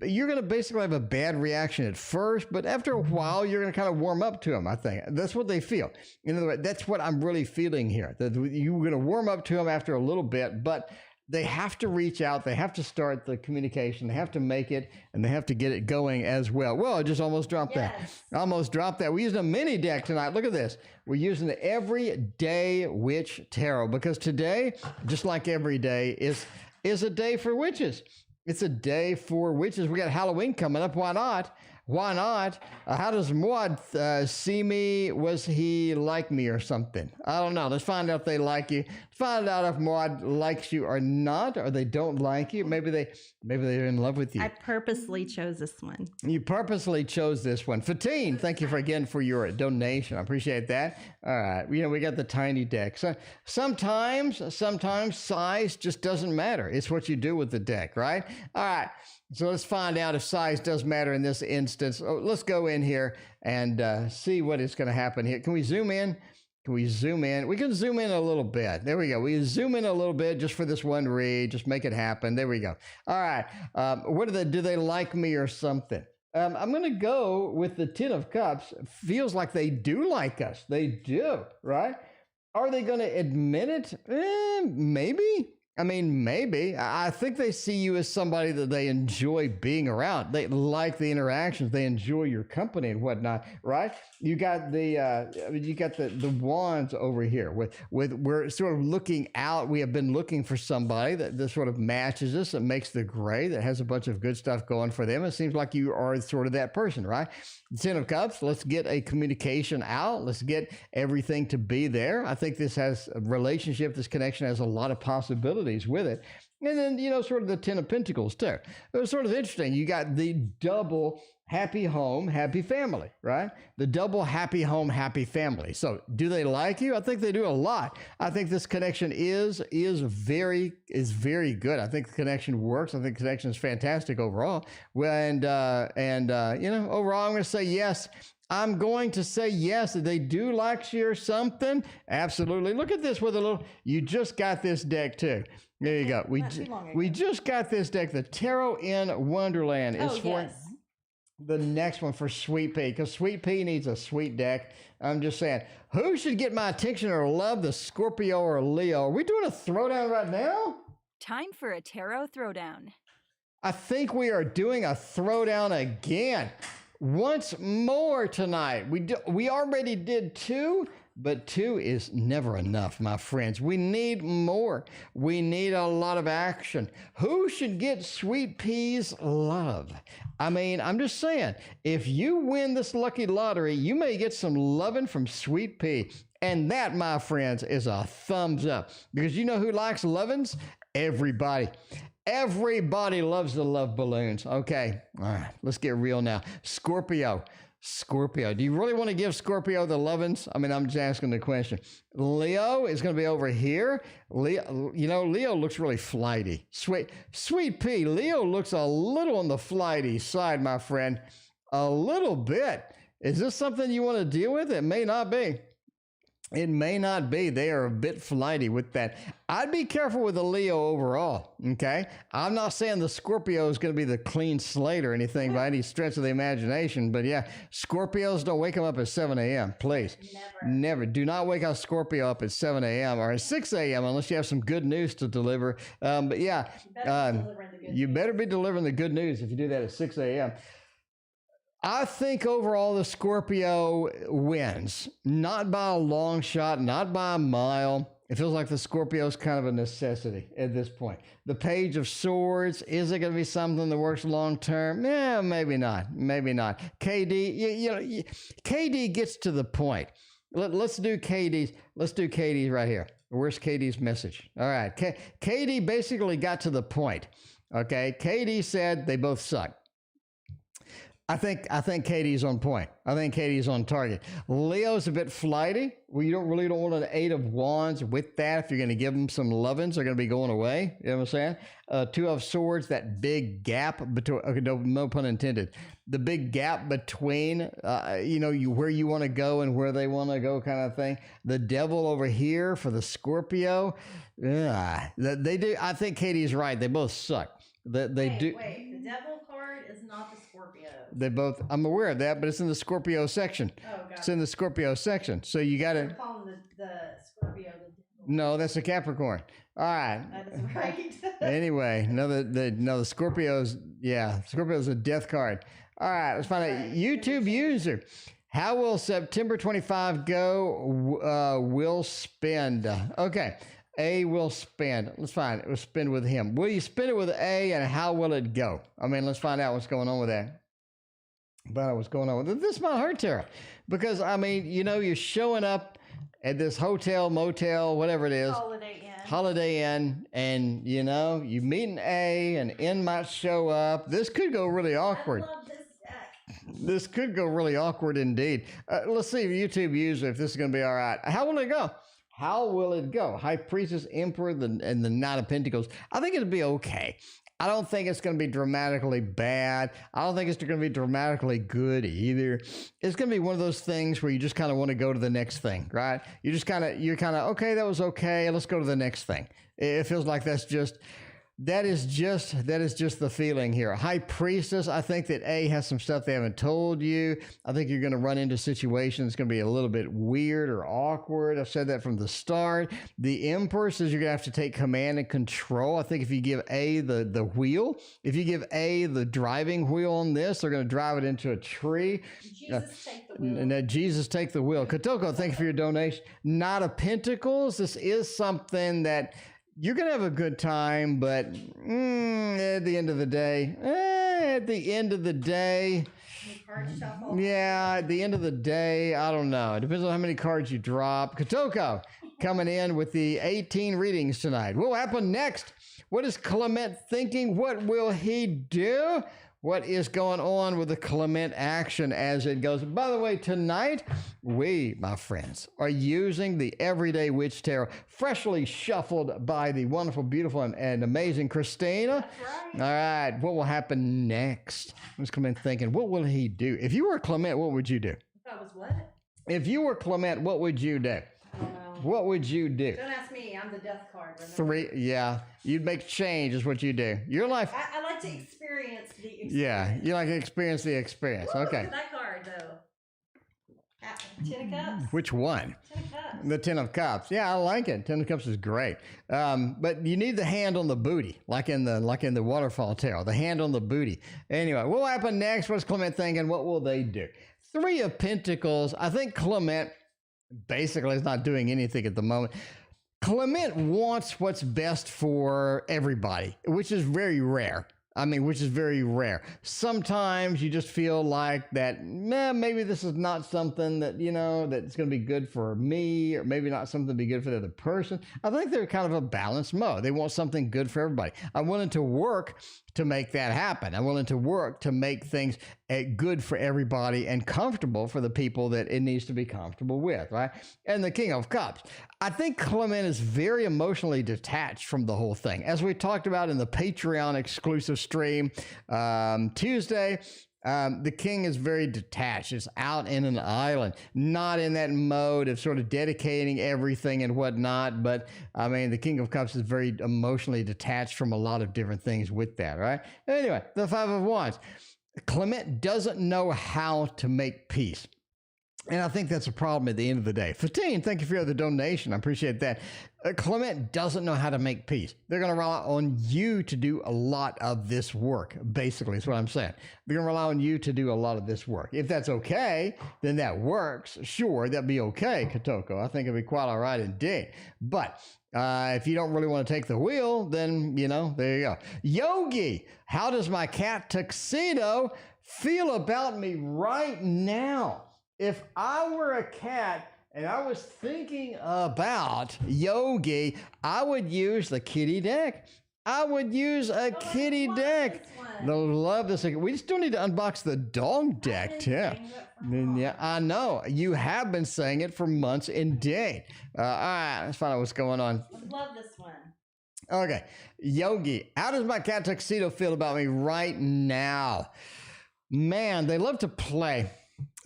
you're going to basically have a bad reaction at first, but after a while, you're going to kind of warm up to them, I think. That's what they feel. In other words, that's what I'm really feeling here, that you're going to warm up to them after a little bit, but they have to reach out. They have to start the communication. They have to make it, and they have to get it going as well. Well, I just almost dropped that. Almost dropped that. We're using a mini deck tonight. Look at this. We're using the Everyday Witch Tarot, because today, just like every day, is a day for witches. It's a day for witches. We got Halloween coming up. Why not? Why not? How does Maud see me? Was he like me or something? I don't know. Let's find out if they like you. Find out if Maud likes you or not, or they don't like you. Maybe they're in love with you. I purposely chose this one. You purposely chose this one. Fatine, thank you for your donation. I appreciate that. All right. You know, we got the tiny deck. So sometimes size just doesn't matter. It's what you do with the deck, right? All right. So let's find out if size does matter in this instance. Oh, let's go in here and see what is going to happen here. Can we zoom in? Can we zoom in? We can zoom in a little bit. There we go. We zoom in a little bit just for this one read. Just make it happen. There we go. All right. What do they like me or something? I'm going to go with the Ten of Cups. Feels like they do like us. They do, right? Are they going to admit it? Maybe. I mean, maybe. I think they see you as somebody that they enjoy being around. They like the interactions. They enjoy your company and whatnot, right? You got the wands over here. We're sort of looking out. We have been looking for somebody that sort of matches us, that makes the gray, that has a bunch of good stuff going for them. It seems like you are sort of that person, right? The Ten of Cups. Let's get a communication out. Let's get everything to be there. I think this has a relationship. This connection has a lot of possibilities with it. And then, you know, sort of the Ten of Pentacles too. It was sort of interesting. You got the double happy home, happy family, right? The double happy home, happy family. So do they like you? I think they do a lot. I think this connection is very good. I think the connection works. I think the connection is fantastic overall. And you know, overall, I'm going to say yes. I'm going to say yes. They do like you or something. Absolutely. Look at this with a little, you just got this deck too. There you go. We just got this deck. The Tarot in Wonderland is for the next one for Sweet Pea, because Sweet Pea needs a sweet deck. I'm just saying, who should get my attention or love, the Scorpio or Leo? Are we doing a throwdown right now? Time for a tarot throwdown. I think we are doing a throwdown again. Once more tonight. We already did 2, but 2 is never enough, my friends. We need more. We need a lot of action. Who should get Sweet Pea's love? I mean, I'm just saying, if you win this lucky lottery, you may get some loving from Sweet Pea. And that, my friends, is a thumbs up. Because you know who likes lovins? Everybody. Everybody loves the love balloons. Okay. All right. Let's get real now. Scorpio. Do you really want to give Scorpio the lovins? I mean, I'm just asking the question. Leo is going to be over here. Leo looks really flighty. Sweet Pea. Leo looks a little on the flighty side, my friend. A little bit. Is this something you want to deal with? It may not be. It may not be. They are a bit flighty with that. I'd be careful with the Leo overall, okay? I'm not saying the Scorpio is going to be the clean slate or anything by any stretch of the imagination, but yeah, Scorpios, don't wake them up at 7 a.m., please. Never. Do not wake a Scorpio up at 7 a.m. or at 6 a.m. unless you have some good news to deliver. But yeah, you better be delivering the good news if you do that at 6 a.m. I think overall the Scorpio wins, not by a long shot, not by a mile. It feels like the Scorpio is kind of a necessity at this point. The Page of Swords, is it going to be something that works long term? Yeah, maybe not. Maybe not. KD, KD gets to the point. Let's do KD's. Let's do KD's right here. Where's KD's message? All right. KD basically got to the point. Okay. KD said they both suck. I think Katie's on point. I think Katie's on target. Leo's a bit flighty. Well, you don't want an 8 of Wands with that. If you're going to give them some lovins, they're going to be going away. You know what I'm saying? 2 of Swords, that big gap between, okay, no pun intended. The big gap between, where you want to go and where they want to go kind of thing. The Devil over here for the Scorpio. They do. I think Katie's right. They both suck. Wait, the Devil card is not the Scorpio. They both, I'm aware of that, but it's in the Scorpio section. Oh, God. It's in the Scorpio section. So you got to. You're calling the Scorpio the Devil. No, that's a Capricorn. All right. That is right. Anyway, the Scorpio's, Scorpio's a death card. All right, let's find out. YouTube user. How will September 25 go? Will spend. Okay. A will spend. Let's find it. We'll spend with him. Will you spend it with A, and how will it go? I mean, let's find out what's going on with that. Find out what's going on with it. This might hurt Tara, because I mean, you're showing up at this hotel, motel, whatever it is, Holiday Inn, and you meet an A, and N might show up. This could go really awkward. I love this deck. This could go really awkward indeed. Let's see, YouTube user, if this is going to be all right. How will it go? How will it go? High Priestess, Emperor, and the Knight of Pentacles. I think it'll be okay. I don't think it's going to be dramatically bad. I don't think it's going to be dramatically good either. It's going to be one of those things where you just kind of want to go to the next thing, right? You're kind of, okay, that was okay. Let's go to the next thing. It feels like that is just the feeling here. High Priestess, I think that A has some stuff they haven't told you. I think you're going to run into situations that's going to be a little bit weird or awkward. I've said that from the start. The Emperor says you're going to have to take command and control. I think if you give A the wheel, if you give A the driving wheel on this, they're going to drive it into a tree. Jesus take the wheel. And Jesus take the wheel. Kotoko, thank you for your donation. Knight of Pentacles, this is something that you're going to have a good time, but at the end of the day, at the end of the day, I don't know. It depends on how many cards you drop. Kotoko coming in with the 18 readings tonight. What will happen next? What is Clement thinking? What will he do? What is going on with the Clement action as it goes? By the way, tonight, we, my friends, are using the Everyday Witch Tarot, freshly shuffled by the wonderful, beautiful, and amazing Christina. That's right. All right, what will happen next? What's Clement thinking? What will he do? If you were Clement, what would you do? That was what? If you were Clement, what would you do? I don't know. What would you do? Don't ask me. I'm the death card. Remember? You'd make change is what you do. Your life. I like to experience the experience. Yeah, you like to experience the experience. Ooh, Okay. Look at that card, though. 10 of Cups. Which one? 10 of Cups. The 10 of Cups. Yeah, I like it. 10 of Cups is great. But you need the hand on the booty, like in the Waterfall Tarot. The hand on the booty. Anyway, what will happen next? What's Clement thinking? What will they do? 3 of Pentacles. I think Clement basically is not doing anything at the moment. Clement wants what's best for everybody, which is very rare. Sometimes you just feel like that, maybe this is not something that, that's going to be good for me, or maybe not something to be good for the other person. I think they're kind of a balanced mode. They want something good for everybody. I'm willing to work to make that happen. I'm willing to work to make things good for everybody and comfortable for the people that it needs to be comfortable with, right? And the King of Cups. I think Clement is very emotionally detached from the whole thing. As we talked about in the Patreon exclusive stream Tuesday, The king is very detached. It's out in an island, not in that mode of sort of dedicating everything and whatnot. But I mean, the King of Cups is very emotionally detached from a lot of different things with that, right? Anyway, the Five of Wands. Clement doesn't know how to make peace. And I think that's a problem at the end of the day. Fatine, thank you for the donation. I appreciate that. Clement doesn't know how to make peace. They're going to rely on you to do a lot of this work, basically, is what I'm saying. They're going to rely on you to do a lot of this work. If that's okay, then that works. Sure, that'd be okay, Kotoko. I think it'd be quite all right indeed. But if you don't really want to take the wheel, then, you know, there you go. Yogi, how does my cat Tuxedo feel about me right now? If I were a cat and I was thinking about Yogi, I would use the kitty deck. I would use a kitty deck. They'll love this. We still need to unbox the dog deck, too. Yeah, I know. You have been saying it for months indeed. All right, let's find out what's going on. Love this one. Okay, Yogi, how does my cat Tuxedo feel about me right now? Man, they love to play.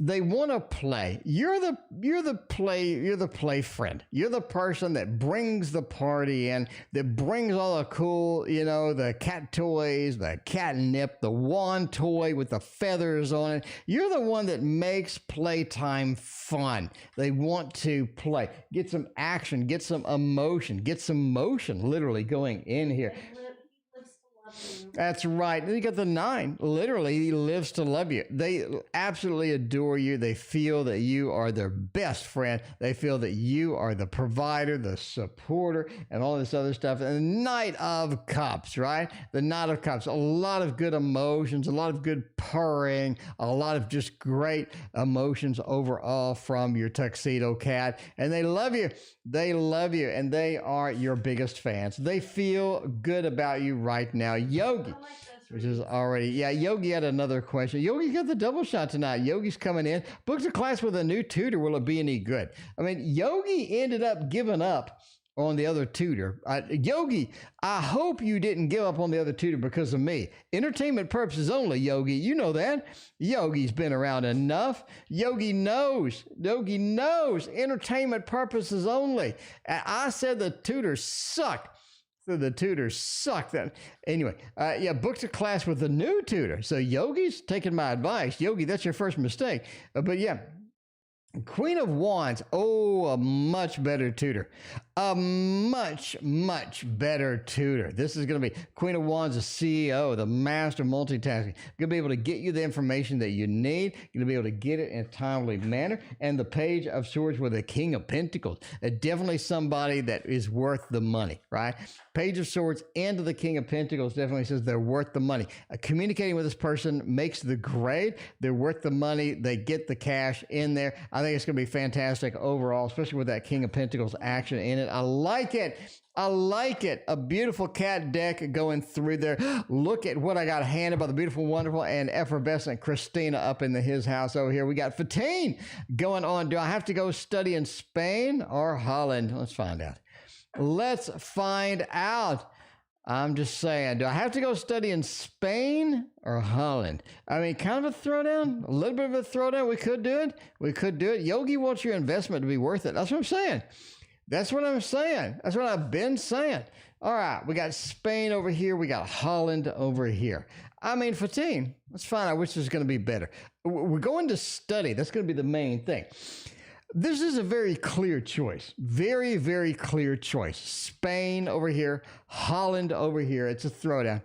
They want to play. You're the play friend. You're the person that brings the party in, that brings all the cool, you know, the cat toys, the catnip, the wand toy with the feathers on it. You're the one that makes playtime fun. They want to play. Get some action, get some emotion, get some motion literally going in here. That's right. You got the 9. Literally, he lives to love you. They absolutely adore you. They feel that you are their best friend. They feel that you are the provider, the supporter, and all this other stuff. And the Knight of Cups, right? The Knight of Cups. A lot of good emotions, a lot of good purring, a lot of just great emotions overall from your tuxedo cat. And they love you. They love you, and they are your biggest fans. They feel good about you right now. Yogi, which is already, yeah, Yogi had another question. Yogi got the double shot tonight. Yogi's coming in. Booked a class with a new tutor. Will it be any good? I mean, Yogi ended up giving up on the other tutor. Yogi, I hope you didn't give up on the other tutor because of me. Entertainment purposes only, Yogi. You know that. Yogi's been around enough. Yogi knows. Yogi knows. Entertainment purposes only. I said the tutor sucked. So the tutors suck. That anyway, yeah, booked a class with a new tutor. So Yogi's taking my advice. Yogi, that's your first mistake. But yeah, Queen of Wands. Oh, a much better tutor. A much, much better tutor. This is going to be Queen of Wands, the CEO, the master multitasking. Going to be able to get you the information that you need. Going to be able to get it in a timely manner. And the Page of Swords with the King of Pentacles. Definitely somebody that is worth the money, right? Page of Swords into the King of Pentacles definitely says they're worth the money. Communicating with this person makes the grade. They're worth the money. They get the cash in there. I think it's going to be fantastic overall, especially with that King of Pentacles action in it. I like it. I like it. A beautiful cat deck going through there. Look at what I got handed by the beautiful, wonderful, and effervescent Christina up in his house over here. We got Fatine going on. Do I have to go study in Spain or Holland? Let's find out. Let's find out. I'm just saying, do I have to go study in Spain or Holland? I mean, kind of a throwdown, a little bit of a throwdown. We could do it. We could do it. Yogi wants your investment to be worth it. That's what I'm saying. That's what I'm saying. That's what I've been saying. All right, we got Spain over here. We got Holland over here. I mean, Fatine, let's find out which is going to be better. We're going to study. That's going to be the main thing. This is a very clear choice. Very, very clear choice. Spain over here, Holland over here. It's a throwdown.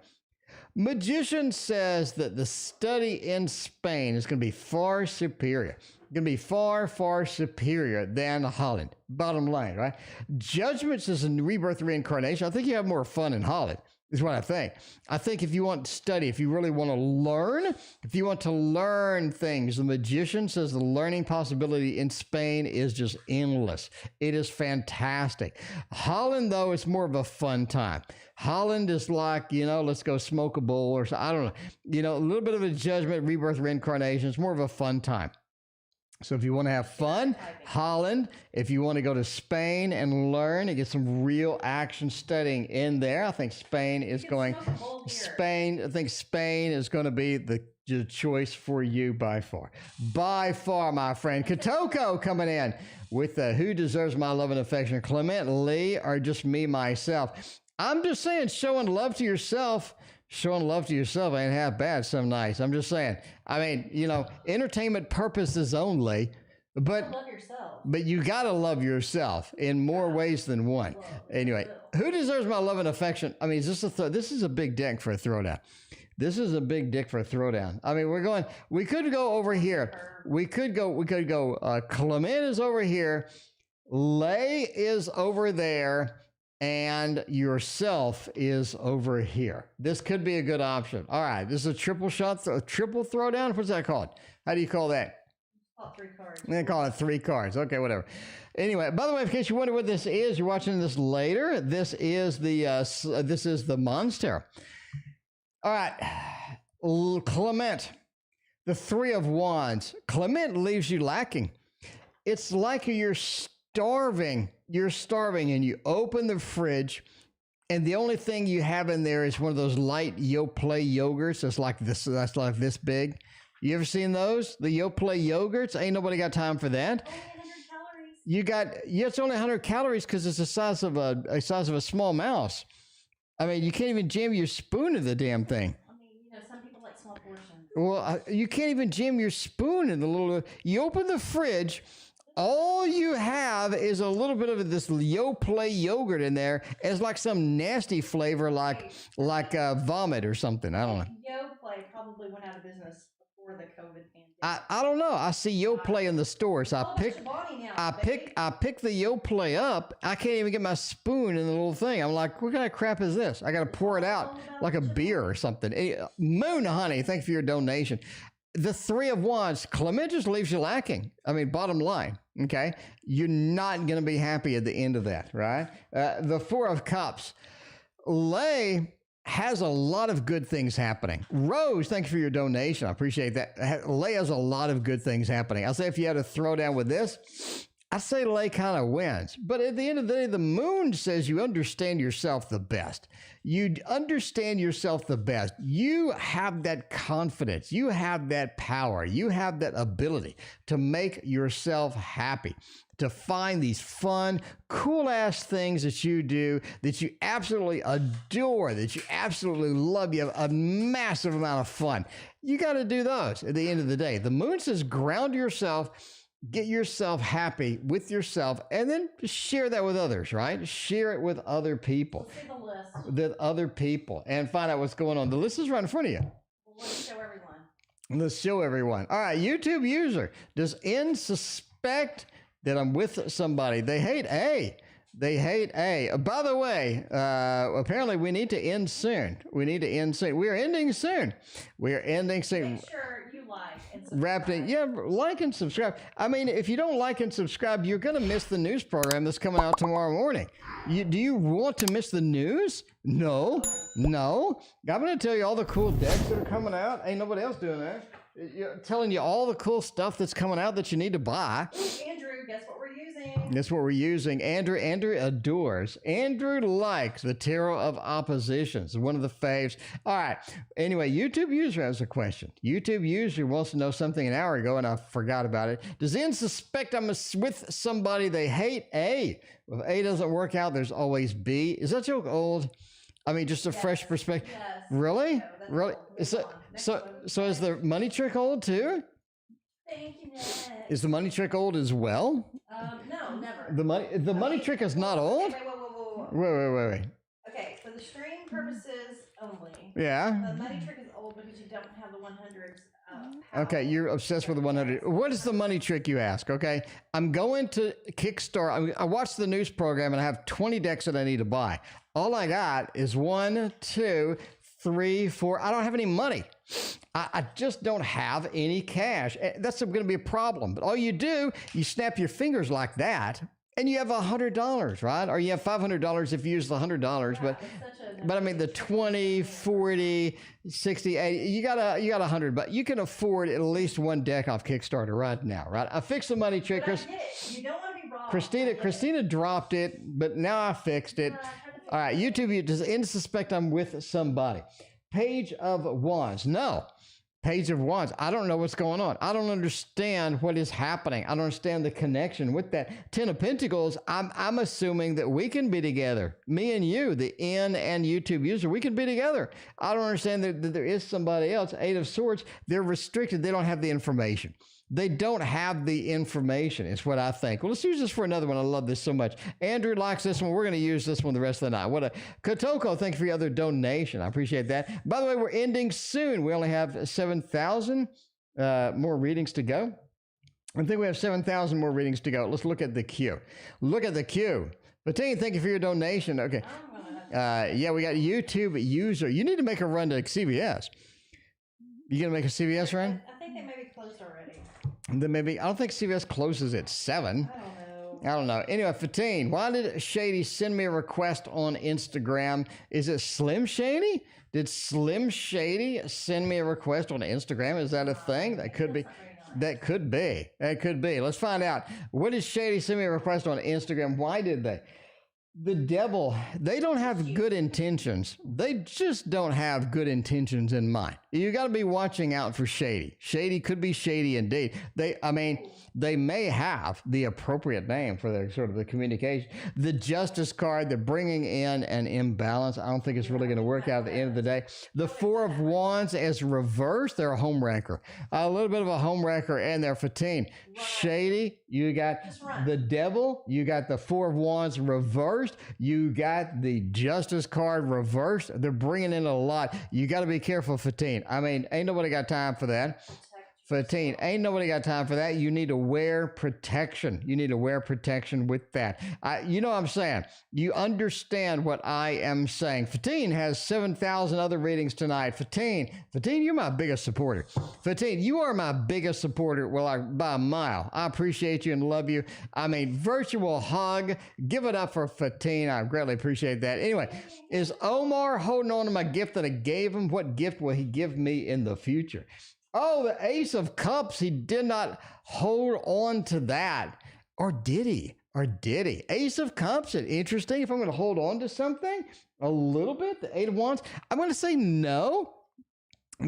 Magician says that the study in Spain is going to be far superior. Going to be far, far superior than Holland. Bottom line, right? Judgment says in rebirth reincarnation. I think you have more fun in Holland. Is what I think. I think if you want to study, if you really want to learn, if you want to learn things, the Magician says the learning possibility in Spain is just endless. It is fantastic. Holland, though, it's more of a fun time. Holland is like, you know, let's go smoke a bowl or so. I don't know. You know, a little bit of a Judgment, rebirth, reincarnation. It's more of a fun time. So if you want to have fun, Holland. If you want to go to Spain and learn and get some real action studying in there, I think Spain is going. Spain, I think Spain is going to be the choice for you by far. By far, my friend. Katoko coming in with Who Deserves My Love and Affection? Clement, Lee, or just me, myself? I'm just saying, showing love to yourself. Showing love to yourself ain't half bad some nights. I'm just saying. I mean, you know, entertainment purposes only, but Love yourself. but you gotta love yourself in more ways than one. Anyway, who deserves my love and affection? I mean, is this this is a big deck for a throwdown. This is a big dick for a throwdown. I mean, we could go over here. We could go, Clement is over here. Lay is over there. And yourself is over here. This could be a good option. All right, this is a triple shot, a triple throwdown. What's that called? How do you call that? Call it 3 cards. They call it 3 cards. Okay, whatever. Anyway, by the way, in case you wonder what this is, you're watching this later. This is the monster. All right, Clement, the 3 of Wands. Clement leaves you lacking. It's like you're starving. You're starving, and you open the fridge, and the only thing you have in there is one of those light Yoplait yogurts. That's like this big. You ever seen those? The Yoplait yogurts? Ain't nobody got time for that. Only 100 calories. You got, yeah, it's only 100 calories because it's the size of a small mouse. I mean, you can't even jam your spoon in the damn thing. I mean, you know, some people like small portions. Well, you can't even jam your spoon in the little. You open the fridge. All you have is a little bit of this Yoplait yogurt in there. It's like some nasty flavor, like vomit or something. I don't know. Yoplait probably went out of business before the COVID pandemic. I don't know. I see Yoplait in the store, so I pick the Yoplait up. I can't even get my spoon in the little thing. I'm like, what kind of crap is this? I got to pour it out like a beer or something. Moon Honey, thank you for your donation. The 3 of Wands, Clement just leaves you lacking. I mean, bottom line, okay? You're not going to be happy at the end of that, right? The 4 of Cups, Lay has a lot of good things happening. Rose, thank you for your donation. I appreciate that. Lay has a lot of good things happening. I'll say if you had a throwdown with this, I'd say Lay kind of wins. But at the end of the day, the moon says you understand yourself the best. You understand yourself the best. You have that confidence. You have that power. You have that ability to make yourself happy, to find these fun, cool-ass things that you do, that you absolutely adore, that you absolutely love. You have a massive amount of fun. You got to do those at the end of the day. The moon says ground yourself, get yourself happy with yourself, and then share that with others, right? Share it with other people. See the list. With other people, and find out what's going on. The list is right in front of you. Well, let's show everyone. Let's show everyone. All right, YouTube user. Does N suspect that I'm with somebody? They hate A. They hate A. By the way, apparently we need to end soon. We need to end soon. We are ending soon. We are ending soon. Make sure you like and subscribe. Wrapped in, yeah, like and subscribe. I mean, if you don't like and subscribe, you're going to miss the news program that's coming out tomorrow morning. Do you want to miss the news? No. I'm going to tell you all the cool decks that are coming out. Ain't nobody else doing that. Telling you all the cool stuff that's coming out that you need to buy. Ooh, Andrew, guess what we're using? That's what we're using. Andrew adores. Andrew likes the Tarot of Oppositions. One of the faves. All right. Anyway, YouTube user has a question. YouTube user wants to know something an hour ago, and I forgot about it. Does N suspect I'm with somebody they hate? A. If A doesn't work out, there's always B. Is that joke old? I mean, just a fresh perspective. Yes. Really? No, that's Really? old. So is the money trick old too? Thank you, Ned. Is the money trick old as well? No, never. The money trick is not old? Okay, wait. Wait. Okay, for the stream purposes only. Yeah. The money trick is old because you don't have the 100s. Okay, you're obsessed with the 100. What is the money trick, you ask? Okay, I'm going to Kickstarter. I watched the news program and I have 20 decks that I need to buy. All I got is 1, 2, 3, 4. I don't have any money. I just don't have any cash. That's going to be a problem. But all you do, you snap your fingers like that, and you have $100, right? Or you have $500 if you use the $100, but I mean the 20, 40, 60, 80, you got 100, but you can afford at least one deck off Kickstarter right now, right? I fixed the money trick, Chris. You don't want to be wrong. Christina dropped it, but now I fixed it. All right, YouTube, you just suspect I'm with somebody. Page of Wands. No. Page of Wands. I don't know what's going on. I don't understand what is happening. I don't understand the connection with that. Ten of Pentacles, I'm assuming that we can be together. Me and you, the N and YouTube user, we can be together. I don't understand that there is somebody else. Eight of Swords, they're restricted. They don't have the information. They don't have the information, is what I think. Well, let's use this for another one. I love this so much. Andrew likes this one. We're going to use this one the rest of the night. What a Kotoko, thank you for your other donation. I appreciate that. By the way, we're ending soon. We only have 7,000 more readings to go. I think we have 7,000 more readings to go. Let's look at the queue. Look at the queue. Bettina, thank you for your donation. Okay. Yeah, we got YouTube user. You need to make a run to CVS. You going to make a CVS run? I think they may be closed already. Then maybe, I don't think CVS closes at 7. I don't know. Anyway, Fatine, why did Shady send me a request on Instagram? Is it Slim Shady? Did Slim Shady send me a request on Instagram? Is that a thing? That could be. That could be. That could be. Let's find out. What did Shady send me a request on Instagram? Why did they? The devil, they don't have good intentions. They just don't have good intentions in mind. You got to be watching out for Shady. Shady could be shady indeed. They may have the appropriate name for their sort of the communication. The Justice card, they're bringing in an imbalance. I don't think it's really going to work out at the end of the day. The Four of Wands as reversed, they're a home wrecker. A little bit of a home wrecker, and they're Fatine. Shady, you got the devil, you got the Four of Wands reversed, you got the Justice card reversed. They're bringing in a lot. You got to be careful, Fatine. I mean, ain't nobody got time for that. Fatine, ain't nobody got time for that. You need to wear protection. You need to wear protection with that. You know what I'm saying? You understand what I am saying. Fatine has 7,000 other readings tonight. Fatine, you're my biggest supporter. Fatine, you are my biggest supporter. Well, by a mile. I appreciate you and love you. I mean, virtual hug. Give it up for Fatine. I greatly appreciate that. Anyway, is Omar holding on to my gift that I gave him? What gift will he give me in the future? Oh, the Ace of Cups. He did not hold on to that. Or did he? Ace of Cups. Interesting. If I'm going to hold on to something a little bit, the Eight of Wands, I'm going to say no.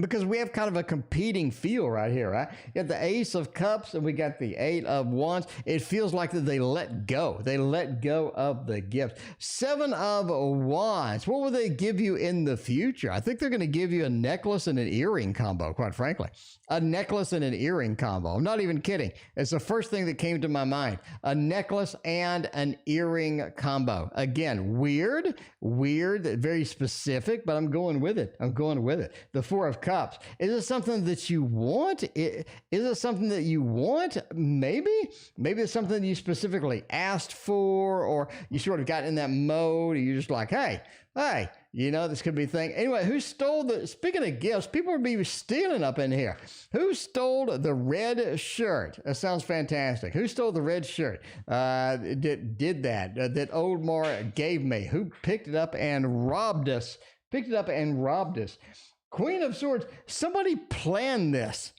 Because we have kind of a competing feel right here, right? You got the Ace of Cups and we got the Eight of Wands. It feels like that they let go. They let go of the gift. Seven of Wands. What will they give you in the future? I think they're going to give you a necklace and an earring combo, quite frankly. A necklace and an earring combo. I'm not even kidding. It's the first thing that came to my mind. A necklace and an earring combo. Again, weird, very specific, but I'm going with it. The Four of Cups. Is it something that you want? Is it something that you want? Maybe it's something you specifically asked for, or you sort of got in that mode. You're just like, hey, you know, this could be a thing. Anyway, who stole speaking of gifts, people would be stealing up in here. Who stole the red shirt? That sounds fantastic. Who stole the red shirt? Did that old Mar gave me? Who picked it up and robbed us? Queen of Swords. Somebody planned this.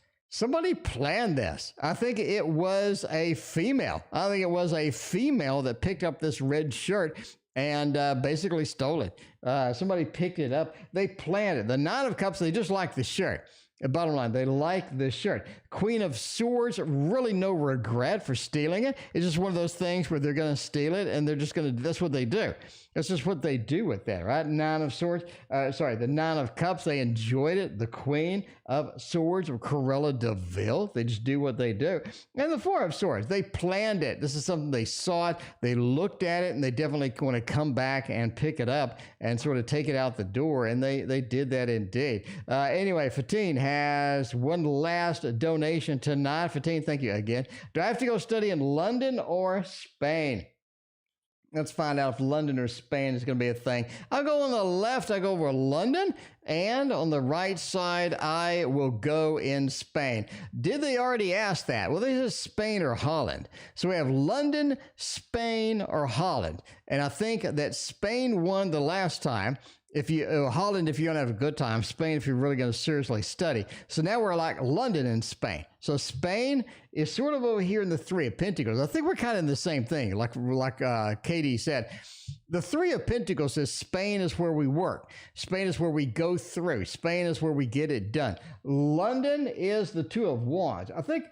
I think it was a female. That picked up this red shirt and basically stole it. Somebody picked it up. They planned it. The Nine of Cups, they just like the shirt. Bottom line, they like the shirt. Queen of Swords, really no regret for stealing it. It's just one of those things where they're going to steal it and they're just going to, that's what they do. That's just what they do with that, right? Nine of Swords, the Nine of Cups, they enjoyed it. The Queen of Swords, or Corella DeVille, they just do what they do. And the Four of Swords, they planned it. This is something they saw it, they looked at it, and they definitely want to come back and pick it up and sort of take it out the door, and they did that indeed. Anyway, Fatine has one last donation tonight. Fatine, thank you again. Do I have to go study in London or Spain? Let's find out if London or Spain is going to be a thing. I'll go on the left, I go over London, and on the right side, I will go in Spain. Did they already ask that? Well, this is Spain or Holland. So we have London, Spain, or Holland. And I think that Spain won the last time. If you Holland, if you're gonna have a good time, Spain, if you're really gonna seriously study. So now we're like London and Spain. So Spain is sort of over here in the Three of Pentacles. I think we're kind of in the same thing, like Katie said. The Three of Pentacles says Spain is where we work. Spain is where we go through. Spain is where we get it done. London is the Two of Wands. I think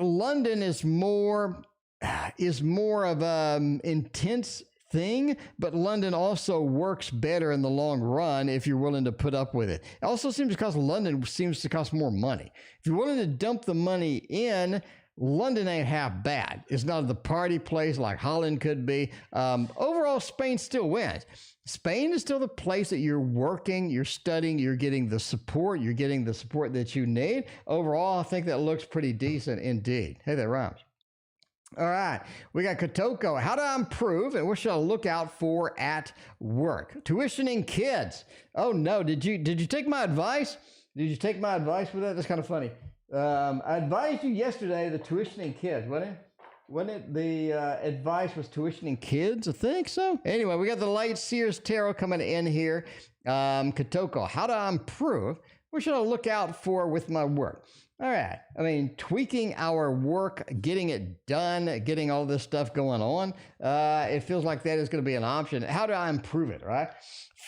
London is more of an intense thing, but London also works better in the long run if you're willing to put up with it. It also seems because London seems to cost more money. If you're willing to dump the money in, London ain't half bad. It's not the party place like Holland could be. Overall, Spain still wins. Spain is still the place that you're working, you're studying, you're getting the support that you need. Overall, I think that looks pretty decent indeed. Hey, that rhymes. All right, we got Kotoko. How to improve and what should I look out for at work? Tuitioning kids. Oh no, did you take my advice? Did you take my advice with that? That's kind of funny. I advised you yesterday the tuitioning kids, wasn't it? Wasn't it the advice was tuitioning kids? I think so. Anyway, we got the Light Seers Tarot coming in here. Kotoko, how to improve? What should I look out for with my work? All right. I mean, tweaking our work, getting it done, getting all this stuff going on. It feels like that is going to be an option. How do I improve it, right?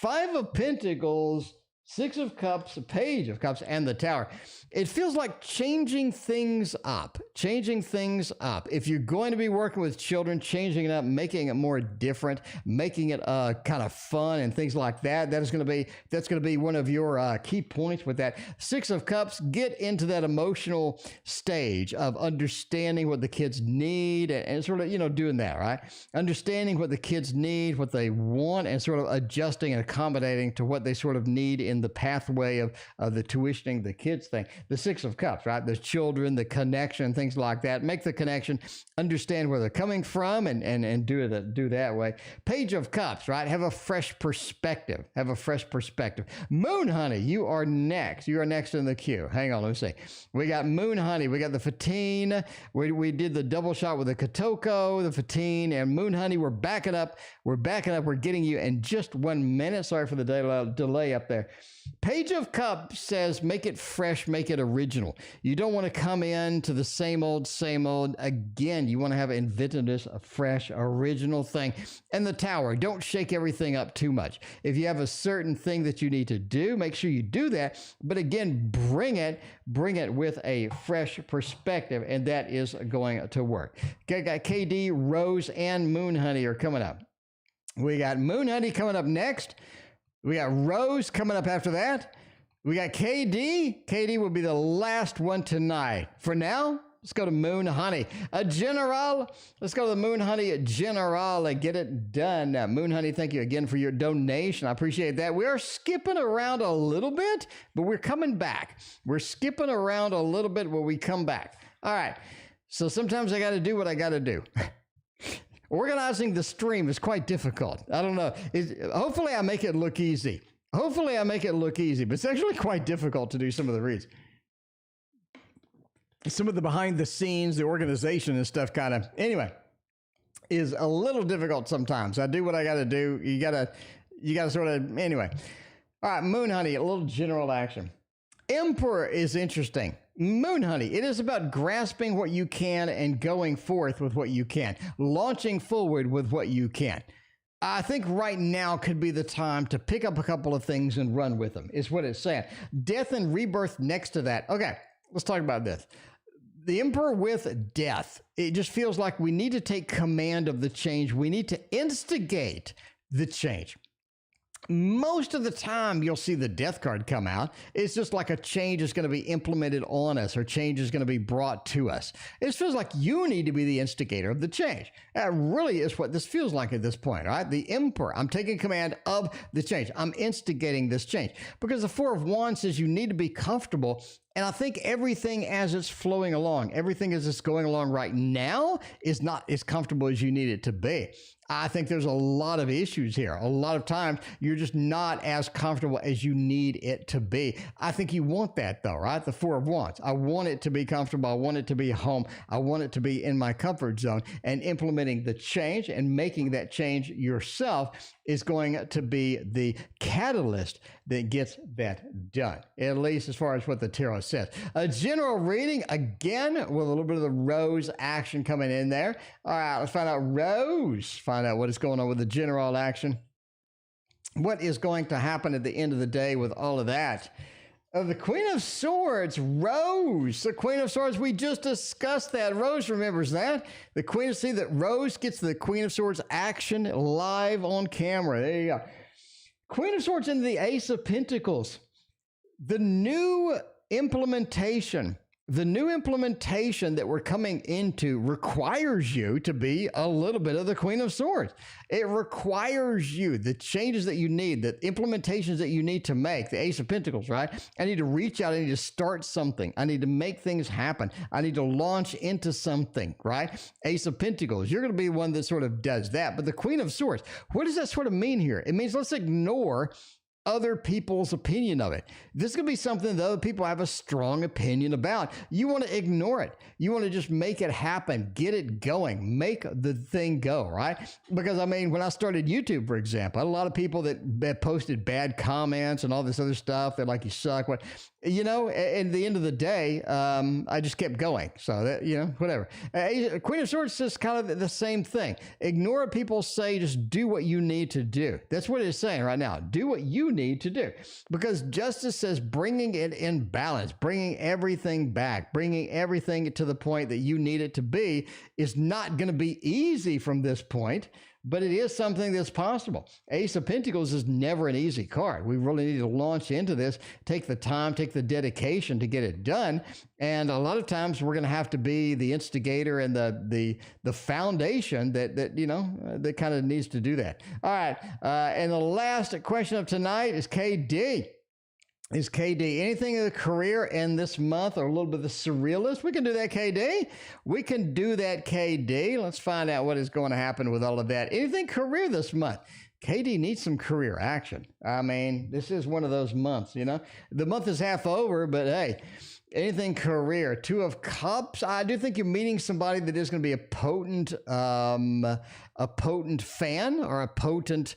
Five of Pentacles, Six of Cups, Page of Cups, and the Tower. It feels like changing things up. If you're going to be working with children, changing it up, making it more different, making it kind of fun and things like that. That's going to be one of your key points with that. Six of Cups, get into that emotional stage of understanding what the kids need and sort of, doing that, right? Understanding what the kids need, what they want, and sort of adjusting and accommodating to what they sort of need in the pathway of the tuitioning the kids thing. The Six of Cups, right? The children, the connection, things like that. Make the connection, understand where they're coming from, and do that way. Page of Cups, right? Have a fresh perspective. Moon Honey, you are next. You are next in the queue. Hang on, let's see. We got Moon Honey. We got the Fatine. We did the double shot with the Kotoko, the Fatine, and Moon Honey. We're backing up. We're getting you in just 1 minute. Sorry for the delay up there. Page of Cups says make it fresh, make it original. You don't want to come in to the same old. Again, you want to have inventiveness, a fresh, original thing. And the Tower, don't shake everything up too much. If you have a certain thing that you need to do, make sure you do that. But again, bring it with a fresh perspective, and that is going to work. Okay, got KD, Rose, and Moon Honey are coming up. We got Moon Honey coming up next. We got Rose coming up after that. We got KD. KD will be the last one tonight. For now, let's go to Moon Honey. Let's go to the Moon Honey General and get it done. Now, Moon Honey, thank you again for your donation. I appreciate that. We are skipping around a little bit, but we're coming back. We're skipping around a little bit when we come back. All right. So sometimes I got to do what I got to do. Organizing the stream is quite difficult. I don't know. Hopefully I make it look easy. But it's actually quite difficult to do some of the reads. Some of the behind the scenes, the organization and stuff anyway, is a little difficult sometimes. I do what I got to do. You got to sort of, anyway. All right, Moon Honey, a little general action. Emperor is interesting. Moon Honey, it is about grasping what you can and going forth with what you can, launching forward with what you can. I think right now could be the time to pick up a couple of things and run with them, is what it's saying. Death and rebirth next to that. Okay, let's talk about this. The Emperor with death. It just feels like we need to take command of the change. We need to instigate the change. Most of the time, you'll see the death card come out. It's just like a change is going to be implemented on us or change is going to be brought to us. It feels like you need to be the instigator of the change. That really is what this feels like at this point, right? The Emperor. I'm taking command of the change. I'm instigating this change. Because the Four of Wands says you need to be comfortable And I think everything as it's flowing along, everything as it's going along right now is not as comfortable as you need it to be. I think there's a lot of issues here. A lot of times you're just not as comfortable as you need it to be. I think you want that though, right? The Four of Wands. I want it to be comfortable. I want it to be home. I want it to be in my comfort zone, and implementing the change and making that change yourself is going to be the catalyst that gets that done, at least as far as what the tarot says. A general reading, again, with a little bit of the rose action coming in there. All right, let's find out rose. Find out what is going on with the general action. What is going to happen at the end of the day with all of that? The Queen of Swords, Rose. The Queen of Swords, we just discussed that. Rose remembers that. The Queen of, see that Rose gets the Queen of Swords action live on camera. There you go. Queen of Swords into the Ace of Pentacles. The new implementation that we're coming into requires you to be a little bit of the Queen of Swords. It requires you, the changes that you need, the implementations that you need to make, the Ace of Pentacles, right? I need to reach out. I need to start something. I need to make things happen. I need to launch into something, right? Ace of Pentacles, you're going to be one that sort of does that. But the Queen of Swords, what does that sort of mean here? It means let's ignore other people's opinion of it. This is going to be something that other people have a strong opinion about. You want to ignore it. You want to just make it happen, get it going, make the thing go, right? Because I mean, when I started YouTube, for example, I had a lot of people that posted bad comments and all this other stuff. They're like, you suck. What, you know, at the end of the day, I just kept going. So that, you know, whatever. Queen of Swords is kind of the same thing. Ignore what people say, just do what you need to do. That's what it's saying right now. Do what you need to do, because justice says bringing it in balance, bringing everything back, bringing everything to the point that you need it to be is not going to be easy from this point, but it is something that's possible. Ace of Pentacles is never an easy card. We really need to launch into this, take the time, take the dedication to get it done. And a lot of times we're going to have to be the instigator and the foundation that you know, that kind of needs to do that. All right. And the last question of tonight is KD. Is KD anything in the career in this month, or a little bit of the surrealist? We can do that, KD. We can do that, KD. Let's find out what is going to happen with all of that. Anything career this month? KD needs some career action. I mean, this is one of those months, you know. The month is half over, but hey, anything career. Two of Cups. I do think you're meeting somebody that is going to be a potent fan, or a potent,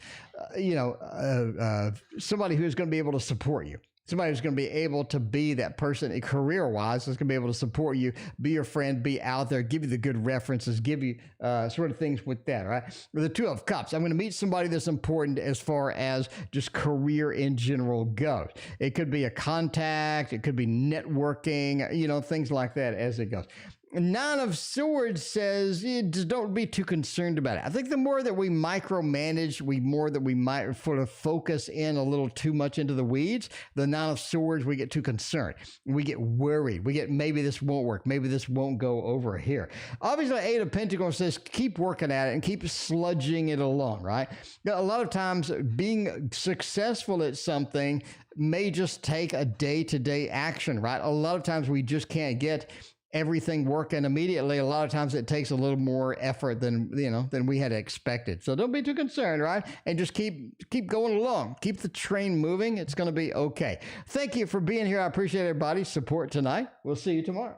somebody who's going to be able to support you. Somebody who's going to be able to be that person career-wise, is going to be able to support you, be your friend, be out there, give you the good references, give you sort of things with that, right? With the Two of Cups, I'm going to meet somebody that's important as far as just career in general goes. It could be a contact, it could be networking, you know, things like that as it goes. Nine of Swords says, just don't be too concerned about it. I think the more that we micromanage, more that we might sort of focus in a little too much into the weeds, the Nine of Swords, we get too concerned. We get worried. We get, maybe this won't work. Maybe this won't go over here. Obviously, Eight of Pentacles says, keep working at it and keep sludging it along, right? A lot of times being successful at something may just take a day-to-day action, right? A lot of times we just can't get everything working immediately. A lot of times it takes a little more effort than we had expected. So don't be too concerned, right? And just keep going along. Keep the train moving. It's going to be okay. Thank you for being here. I appreciate everybody's support tonight. We'll see you tomorrow.